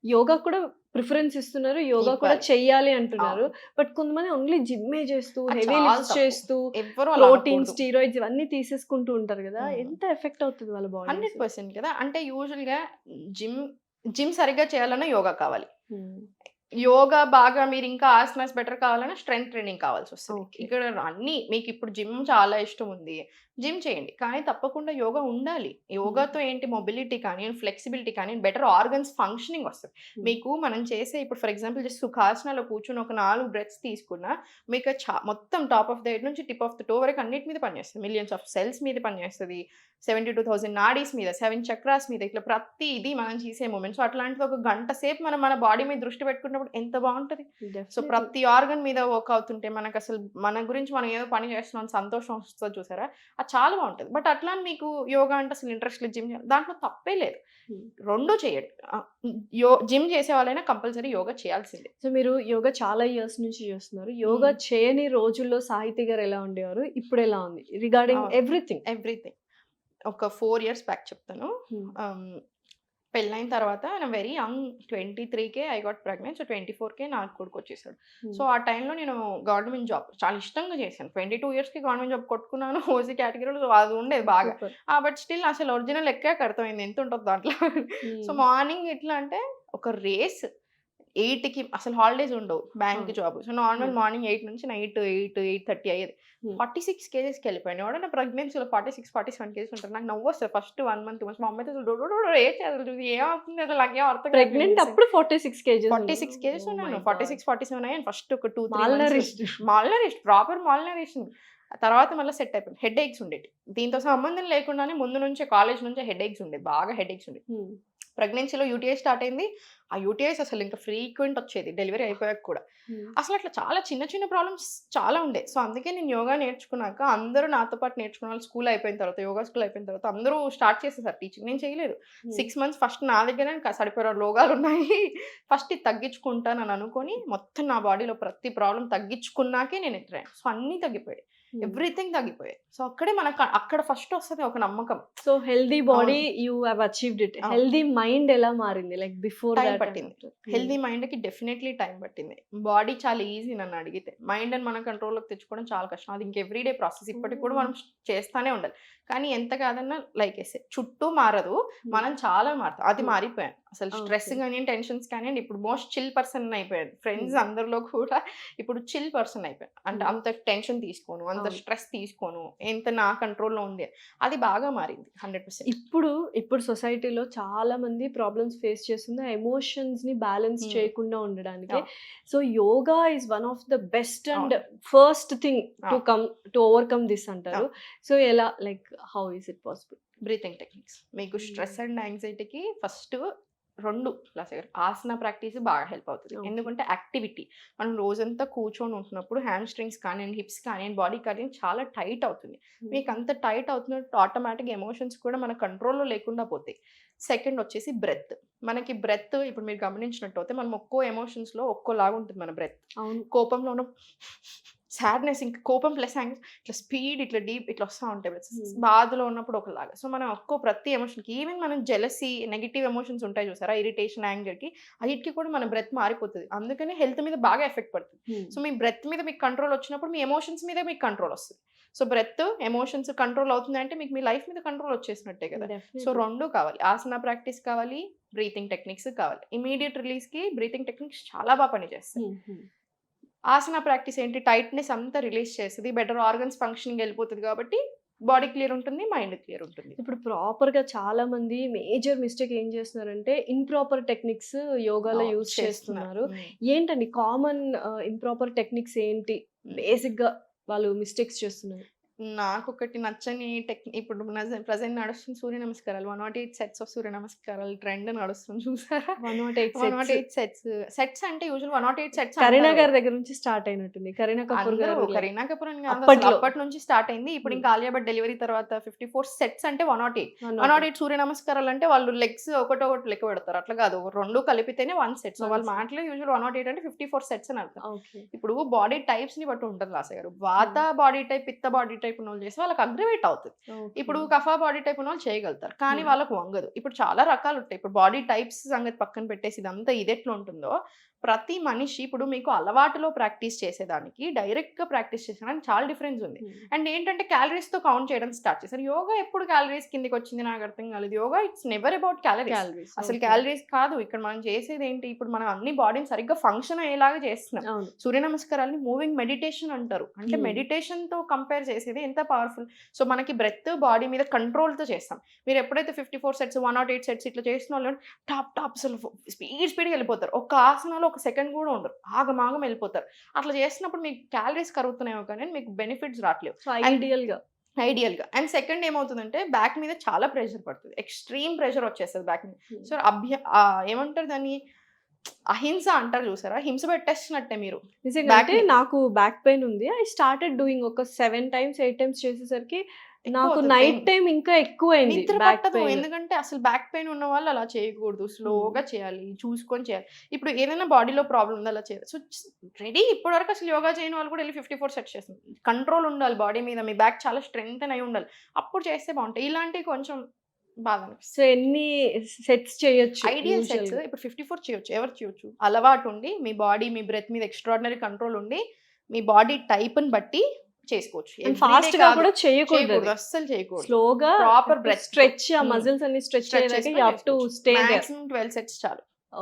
యోగా కూడా ప్రిఫరెన్స్ ఇస్తున్నారు, యోగా కూడా చెయ్యాలి అంటున్నారు. బట్ కొంతమంది ఓన్లీ జిమ్మే చేస్తూ హెవీ లిఫ్ట్స్ చేస్తూ ప్రోటీన్, స్టీరాయిడ్స్ ఇవన్నీ తీసేసుకుంటూ ఉంటారు కదా. ఎంత ఎఫెక్ట్ అవుతుంది వాళ్ళ బాడీ? 100% కదా. అంటే యూజువల్ గా జిమ్ సరిగ్గా చేయాలన్నా యోగా కావాలి. యోగా బాగా మీరు ఇంకా ఆసనాస్ బెటర్ కావాలన్నా స్ట్రెంగ్త్ ట్రైనింగ్ కావాల్సి వస్తుంది. ఇక్కడ అన్ని మీకు ఇప్పుడు జిమ్ చాలా ఇష్టం ఉంది, జిమ్ చేయండి, కానీ తప్పకుండా యోగా ఉండాలి. యోగాతో ఏంటి మొబిలిటీ కానీ, ఫ్లెక్సిబిలిటీ కానీ, బెటర్ ఆర్గన్స్ ఫంక్షనింగ్ వస్తుంది మీకు. మనం చేసే ఇప్పుడు ఫర్ ఎగ్జాంపుల్ జస్ట్ సుఖాసనాలో కూర్చొని ఒక 4 బ్రెత్స్ తీసుకున్నా మీకు మొత్తం టాప్ ఆఫ్ ద హెడ్ నుంచి టిప్ ఆఫ్ ద టో వరకు అన్నిటి మీద పనిచేస్తుంది. మిలియన్స్ ఆఫ్ సెల్స్ మీద పనిచేస్తుంది, 72,000 నాడీస్ మీద, 7 చక్రాస్ మీద, ఇట్లా ప్రతి ఇది మనం చేసే మూమెంట్. సో అట్లాంటిది ఒక గంట సేపు మనం మన బాడీ మీద దృష్టి పెట్టుకున్నప్పుడు ఎంత బాగుంటుంది. సో ప్రతి ఆర్గన్ మీద వర్క్ అవుతుంటే మనకు అసలు మన గురించి మనం ఏదో పని చేస్తున్నాం సంతోషం వస్తుంది చూసారా, అది చాలా బాగుంటుంది. బట్ అట్లా మీకు యోగా అంటే అసలు ఇంట్రెస్ట్ లేదు, జిమ్ దాంట్లో తప్పే లేదు, రెండు చేయండి. జిమ్ చేసే వాళ్ళైనా కంపల్సరీ యోగా చేయాల్సిందే. సో మీరు యోగా చాలా ఇయర్స్ నుంచి చేస్తున్నారు. యోగా చేయని రోజుల్లో సాహితీ గారు ఎలా ఉండేవారు, ఇప్పుడు ఎలా ఉంది రిగార్డింగ్ ఎవ్రీథింగ్? ఒక 4 years బ్యాక్ చెప్తాను. పెళ్ళైన తర్వాత నేను వెరీ యంగ్, 23కే ఐ గాట్ ప్రెగ్నెంట్. సో 24కే నాకు కొడుకు వచ్చేసాడు. సో ఆ టైంలో నేను గవర్నమెంట్ జాబ్ చాలా ఇష్టంగా చేశాను. 22 yearsకి గవర్నమెంట్ జాబ్ కొట్టుకున్నాను, ఓసీ కేటగిరీలో అది ఉండేది బాగా. బట్ స్టిల్ అసలు ఒరిజినల్ ఎక్కాక అర్థమైంది ఎంత ఉంటుంది దాంట్లో. సో మార్నింగ్ ఎట్లా అంటే ఒక రేస్, 8కి అసలు హాలిడేస్ ఉండవు, bank job. So normal morning 8 నుంచి నైట్ 8:30 అయ్యేది. 46 kgsకి వెళ్ళిపోయాను. ఎవడన్నా ప్రెగ్నెన్సీలో 46-47 kgs ఉంటారు. నాకు నవ్వు వస్తుంది ఫస్ట్ 1 month 2 months. మా అమ్మాయితో అసలు ఏమవుతుంది అసలు నాకేం అర్థం. ప్రెగ్నెంట్ అప్పుడు 46 kgs ఉన్నాను. 46-47 అయ్యాను ఫస్ట్ ఒక 2-3 మాల్నరిస్ట్, ప్రాపర్ మాల్నరిస్ట్. తర్వాత మళ్ళీ సెట్ అయిపోయింది. హెడ్ ఏక్స్ ఉండేవి, దీంతో సంబంధం లేకుండానే ముందు నుంచే కాలేజ్ నుంచే హెడ్ ఏక్స్ ఉండేవి, బాగా హెడ్ ఏక్స్ ఉండేవి. ప్రెగ్నెన్సీలో యూటీఐ స్టార్ట్ అయింది. ఆ యూటీఐస్ అసలు ఇంకా ఫ్రీక్వెంట్ వచ్చేది డెలివరీ అయిపోయాక కూడా. అసలు అట్లా చాలా చిన్న చిన్న ప్రాబ్లమ్స్ చాలా ఉండే. సో అందుకే నేను యోగా నేర్చుకున్నాక అందరూ నాతో పాటు నేర్చుకున్న వాళ్ళు స్కూల్ అయిపోయిన తర్వాత, యోగా స్కూల్ అయిపోయిన తర్వాత అందరూ స్టార్ట్ చేసేసారు టీచింగ్. నేను చేయలేదు. 6 months ఫస్ట్ నా దగ్గర సరిపోయే రోగాలు ఉన్నాయి, ఫస్ట్ ఇది తగ్గించుకుంటానని అనుకొని మొత్తం నా బాడీలో ప్రతి ప్రాబ్లం తగ్గించుకున్నాకే నేను ఎట్రాను. సో అన్నీ తగ్గిపోయాయి. ఎవ్రీథింగ్ తగ్గిపోయాయి. సో అక్కడే మనకు అక్కడ ఫస్ట్ వస్తది ఒక నమ్మకం. So healthy body you have achieved it. Healthy mind ఎలా మారింది? లైక్ బిఫోర్ టైం దట్ పట్టింది. హెల్తీ మైండ్‌కి డెఫినెట్‌లీ టైం పట్టింది. బాడీ చాలా ఈజీ నన్ను అడిగితే. మైండ్‌ని మన కంట్రోల్‌లోకి తెచ్చుకోవడం చాలా కష్టం. అది ఇంక ఎవ్రీడే ప్రాసెస్. ఇప్పటికి కూడా మనం చేస్తానే ఉండాలి. కానీ ఎంత కాదన్నా లైక్ ఐ చుట్టూ మారదు. మనం చాలా మారుతాం. అది మారిపోయాను. అసలు స్ట్రెస్ గాని, టెన్షన్స్ కానియండి, ఇప్పుడు మోస్ట్ చిల్ పర్సన్ అయిపోయాను. ఫ్రెండ్స్ అందరిలో కూడా ఇప్పుడు చిల్ పర్సన్ అయిపోయాను. అంటే అంత టెన్షన్ తీసుకోను, అంత స్ట్రెస్ తీసుకోను. ఎంత నా కంట్రోల్‌లో ఉంది. అది బాగా మారింది 100%. ఇప్పుడు సొసైటీలో చాలా మంది ప్రాబ్లమ్స్ ఫేస్ చేస్తుంది ఎమోషన్స్ ని బ్యాలెన్స్ చేయకుండా ఉండడానికి. So yoga is one of the best and first thing to overcome this అంటారు. సో ఎలా, like how is it possible? Breathing techniques. మీకు స్ట్రెస్ అండ్ యాంగ్జైటీకి ఫస్ట్ 2 ఆసన ప్రాక్టీస్ బాగా హెల్ప్ అవుతుంది. ఎందుకంటే యాక్టివిటీ మనం రోజంతా కూర్చొని ఉంటున్నప్పుడు హ్యామ్ స్ట్రింగ్స్ కానివ్వండి, హిప్స్ కానివ్వండి, బాడీ కానివ్వండి చాలా టైట్ అవుతుంది. మీకు అంత టైట్ అవుతున్నట్టు ఆటోమేటిక్ ఎమోషన్స్ కూడా మన కంట్రోల్లో లేకుండా పోతాయి. సెకండ్ వచ్చేసి బ్రెత్. మనకి బ్రెత్ ఇప్పుడు మీరు గమనించినట్టు మనం ఒక్కో ఎమోషన్స్లో ఒక్కోలాగా ఉంటుంది మన బ్రెత్. కోపంలో ఉన్న సాడ్నెస్, ఇంకా కోపం ప్లస్ ఇట్లా స్పీడ్, ఇట్లా డీప్ ఇట్లా వస్తూ ఉంటాయి. బాధలో ఉన్నప్పుడు ఒకలాగా. సో మనం ప్రతి ఎమోషన్కి, ఈవెన్ మనం జెలసీ, నెగిటివ్ ఎమోషన్స్ ఉంటాయి చూసారా, ఇరిటేషన్, యాంగర్కి, అన్నిటికీ కూడా మన బ్రెత్ మారిపోతుంది. అందుకని హెల్త్ మీద బాగా ఎఫెక్ట్ పడుతుంది. సో మీ బ్రెత్ మీద మీకు కంట్రోల్ వచ్చినప్పుడు మీ ఎమోషన్స్ మీద మీకు కంట్రోల్ వస్తుంది. సో బ్రెత్, ఎమోషన్స్ కంట్రోల్ అవుతుంది అంటే మీకు మీ లైఫ్ మీద కంట్రోల్ వచ్చేసినట్టే కదా. సో 2 కావాలి. ఆసన ప్రాక్టీస్ కావాలి, బ్రీతింగ్ టెక్నిక్స్ కావాలి. ఇమీడియట్ రిలీజ్కి బ్రీతింగ్ టెక్నిక్స్ చాలా బాగా పనిచేస్తాయి. ఆసన ప్రాక్టీస్ ఏంటి, టైట్నెస్ అంతా రిలీజ్ చేస్తుంది. బెటర్ ఆర్గన్స్ ఫంక్షనింగ్ వెళ్ళిపోతుంది కాబట్టి బాడీ క్లియర్ ఉంటుంది, మైండ్ క్లియర్ ఉంటుంది. ఇప్పుడు ప్రాపర్గా చాలా మంది మేజర్ మిస్టేక్ ఏం చేస్తున్నారంటే ఇంప్రాపర్ టెక్నిక్స్ యోగాలో యూజ్ చేస్తున్నారు. ఏంటండి కామన్ ఇంప్రాపర్ టెక్నిక్స్ ఏంటి బేసిక్గా వాళ్ళు మిస్టేక్స్ చేస్తున్నారు? నాకొకటి నచ్చని ఇప్పుడు ప్రజెంట్ నడుస్తుంది సూర్య నమస్కారాలు. 108 సెట్స్ ఆఫ్ సూర్య నమస్కారాలు ట్రెండ్ నడుస్తుంది చూసారా? 108 సెట్స్ అంటే యూజువల్ 108 సెట్స్ కరీనా గారి దగ్గర నుంచి స్టార్ట్ అయినట్టుంది. కరీనా కపూర్ అప్పటి నుంచి స్టార్ట్ అయింది. ఇప్పుడు ఇంకా ఆలియా భట్ డెలివరీ తర్వాత 54 సెట్స్ అంటే 108 సూర్య నమస్కారాలు అంటే వాళ్ళు లెగ్స్ ఒకటొకటి లెక్క పెడతారు. అట్లా కాదు, 2 కలిపితేనే 1 సెట్. సో వాళ్ళ మాటలు యూజువల్ 108 అంటే 54 సెట్స్ అని అర్థం. ఇప్పుడు బాడీ టైప్స్ ని బట్టి ఉంటుంది లాస గారు. వాత బాడీ టైప్, పిత్త బాడీ టైప్ ఉన్న వాళ్ళు చేస్తే వాళ్ళకి అగ్రివేట్ అవుతుంది. ఇప్పుడు కఫా బాడీ టైప్ ఉన్న వాళ్ళు చేయగలుగుతారు, కానీ వాళ్ళకు వంగదు. ఇప్పుడు చాలా రకాలు ఉంటాయి. ఇప్పుడు బాడీ టైప్స్ సంగతి పక్కన పెట్టేసి ఇదంతా ఇది ఎట్లా ఉంటుందో, ప్రతి మనిషి ఇప్పుడు మీకు అలవాటులో ప్రాక్టీస్ చేసేదానికి డైరెక్ట్గా ప్రాక్టీస్ చేసేదానికి చాలా డిఫరెన్స్ ఉంది. అండ్ ఏంటంటే క్యాలరీస్తో కౌంట్ చేయడం స్టార్ట్ చేశారు. యోగా ఎప్పుడు క్యాలరీస్ కిందకి వచ్చింది నాకు అర్థం కాలేదు. Yoga it's never about calories. అసలు క్యాలరీస్ కాదు. ఇక్కడ మనం చేసేది ఏంటి, ఇప్పుడు మనం అన్ని బాడీని సరిగ్గా ఫంక్షన్ అయ్యేలాగా చేస్తున్నాం. సూర్య నమస్కారాన్ని మూవింగ్ మెడిటేషన్ అంటారు. అంటే మెడిటేషన్తో కంపేర్ చేసేది ఎంత పవర్ఫుల్. సో మనకి బ్రెత్, బాడీ మీద కంట్రోల్తో చేస్తాం. మీరు ఎప్పుడైతే 54 సెట్స్ 108 సెట్స్ ఇట్లా చేసిన వాళ్ళు టాప్ అసలు స్పీడ్గా వెళ్ళిపోతారు. ఒక ఆసనాలో ఒక సెకండ్ కూడా ఉండరు, ఆగమాగం వెళ్ళిపోతారు. అట్లా చేసినప్పుడు మీకు క్యాలరీస్ కరుగుతున్నాయో కానీ మీకు బెనిఫిట్స్ రావట్లేవు ఐడియల్గా. అండ్ సెకండ్ ఏమవుతుందంటే బ్యాక్ మీద చాలా ప్రెషర్ పడుతుంది, ఎక్స్ట్రీమ్ ప్రెషర్ వచ్చేస్తుంది బ్యాక్ మీద. సో ఏమంటారు దాన్ని, అహింస అంటారు చూసారా, హింస పెట్టేస్తున్నట్టే మీరు. నిజంగా నాకు బ్యాక్ పెయిన్ ఉంది. ఐ స్టార్టెడ్ డూయింగ్ ఒక 7 times 8 times చేసేసరికి నాకు నైట్ టైం ఇంకా ఎక్కువైంది నిద్ర పట్టదు. ఎందుకంటే అసలు బ్యాక్ పెయిన్ ఉన్న వాళ్ళు అలా చేయకూడదు, స్లోగా చేయాలి, చూసుకొని చేయాలి. ఇప్పుడు ఏదైనా బాడీలో ప్రాబ్లం ఉంది అలా చేయాలి. సో రెడీ ఇప్పటివరకు అసలు యోగా చేయని వాళ్ళు కూడా వెళ్ళి 54 సెట్స్ చేస్తుంది. కంట్రోల్ ఉండాలి బాడీ మీద, మీ బ్యాక్ చాలా స్ట్రెంగ్త్ అయి ఉండాలి, అప్పుడు చేస్తే బాగుంటాయి. ఇలాంటివి కొంచెం బాగా అనిపిస్తుంది. సో ఎన్ని సెట్స్ చేయొచ్చు? ఐడియల్ సెట్స్ ఇప్పుడు 54 చేయొచ్చు, ఎవరు చేయొచ్చు. అలవాటు ఉండి మీ బాడీ, మీ బ్రెత్ మీద ఎక్స్ట్రాడినరీ కంట్రోల్ ఉండి మీ బాడీ టైప్ని బట్టి చేసుకోవచ్చు. ఫాస్ట్ గా కూడా చేయకూడదు, అస్సలు చేయకూడదు. స్లోగా ప్రాపర్ బ్రెత్ స్ట్రెచ్, ఆ మజిల్స్ అన్ని స్ట్రెచ్ చేయడానికి you have to stay there. Maximum 12 sets చాలు.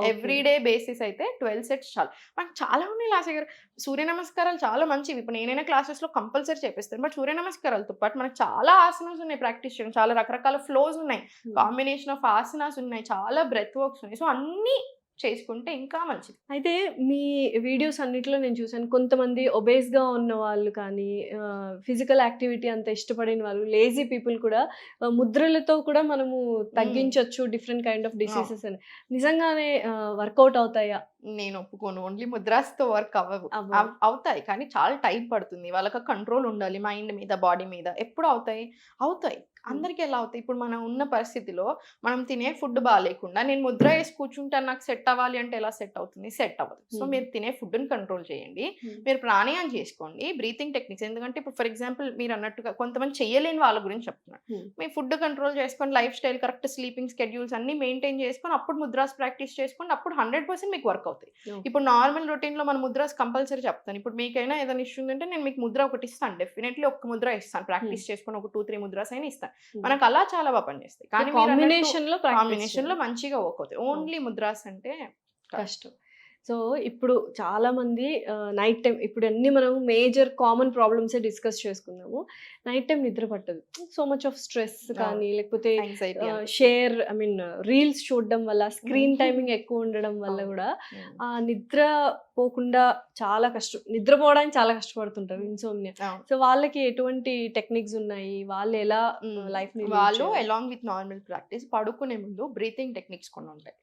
ఎవ్రీడే బేసిస్ అయితే 12 సెట్స్ చాలు. మనకు చాలా ఉన్నాయి లాస గారు. సూర్య నమస్కారాలు చాలా మంచివి. ఇప్పుడు నేనైనా క్లాసెస్లో కంపల్సరీ చేపిస్తాను. బట్ సూర్య నమస్కారాలతో పాటు మనకు చాలా ఆసనాస్ ఉన్నాయి ప్రాక్టీస్ చేయడం, చాలా రకరకాల ఫ్లోస్ ఉన్నాయి, కాంబినేషన్ ఆఫ్ ఆసనాస్ ఉన్నాయి, చాలా బ్రెత్ వర్క్స్ ఉన్నాయి. సో అన్ని చేసుకుంటే ఇంకా మంచిది. అయితే మీ వీడియోస్ అన్నిట్లో నేను చూసాను, కొంతమంది ఒబేస్గా ఉన్న వాళ్ళు కానీ, ఫిజికల్ యాక్టివిటీ అంత ఇష్టపడిన వాళ్ళు, లేజీ పీపుల్ కూడా ముద్రలతో కూడా మనము తగ్గించవచ్చు డిఫరెంట్ కైండ్ ఆఫ్ డిసీజెస్ అని. నిజంగానే వర్కౌట్ అవుతాయా? నేను ఒప్పుకోను. ఓన్లీ ముద్రాస్తో వర్క్ అవ్వవు. అవుతాయి కానీ చాలా టైం పడుతుంది. వాళ్ళకి కంట్రోల్ ఉండాలి మైండ్ మీద, బాడీ మీద. ఎప్పుడు అవుతాయి? అందరికీ ఎలా అవుతాయి? ఇప్పుడు మనం ఉన్న పరిస్థితిలో మనం తినే ఫుడ్ బాలేకుండా నేను ముద్ర వేసి కూర్చుంటాను నాకు సెట్ అవ్వాలి అంటే ఎలా సెట్ అవుతుంది? సెట్ అవ్వదు. సో, మీరు తినే ఫుడ్‌ని కంట్రోల్ చేయండి. మీరు ప్రాణాయామం చేసుకోండి. బ్రీతింగ్ టెక్నిక్స్ ఎందుకంటే ఇప్పుడు ఫర్ ఎగ్జాంపుల్ మీరన్నట్టుగా కొంతమంది చెయ్యలేని వాళ్ళ గురించి చెప్తున్నాను. మీ ఫుడ్ కంట్రోల్ చేసుకొని, life style correct sleeping schedules అన్నీ మెయింటైన్ చేసుకొని, అప్పుడు ముద్రాస్ ప్రాక్టీస్ చేసుకోండి. అప్పుడు 100% మీకు వర్క్ అవుతాయి. ఇప్పుడు నార్మల్ రొటీన్‌లో మన ముద్రాస్ కంపల్సరీ చెప్తాను. ఇప్పుడు మీకైనా ఏదైనా ఇష్యూ ఉందంటే నేను మీకు ముద్ర ఒకటి ఇస్తాను. డెఫినెట్‌లీ ఒక్క ముద్ర ఇస్తాను. ప్రాక్టీస్ చేసుకొని ఒక 2, 3 ముద్రాస్ అయినా ఇస్తాను. మనకు అలా చాలా బాగా పనిచేస్తాయి. కానీ కాంబినేషన్‌లో మంచిగా వర్క్ అవుతాయి. ఓన్లీ ముద్రాస్ అంటే కష్టం. సో, ఇప్పుడు చాలామంది నైట్ టైమ్ ఇప్పుడు అన్నీ మనం మేజర్ కామన్ ప్రాబ్లమ్సే డిస్కస్ చేసుకున్నాము. నైట్ టైమ్ నిద్ర పట్టదు. సో మచ్ ఆఫ్ స్ట్రెస్ కానీ, లేకపోతే రీల్స్ చూడడం వల్ల, స్క్రీన్ టైమింగ్ ఎక్కువ ఉండడం వల్ల కూడా నిద్ర పోకుండా చాలా కష్టం. నిద్రపోవడానికి చాలా కష్టపడుతుంటారు ఇన్సోమ్నియా. సో వాళ్ళకి ఎటువంటి టెక్నిక్స్ ఉన్నాయి? వాళ్ళు ఎలా లైఫ్‌ని వాళ్ళు అలాంగ్ విత్ నార్మల్ ప్రాక్టీస్ పడుకునే ముందు బ్రీతింగ్ టెక్నిక్స్ కొన్ని ఉంటాయి.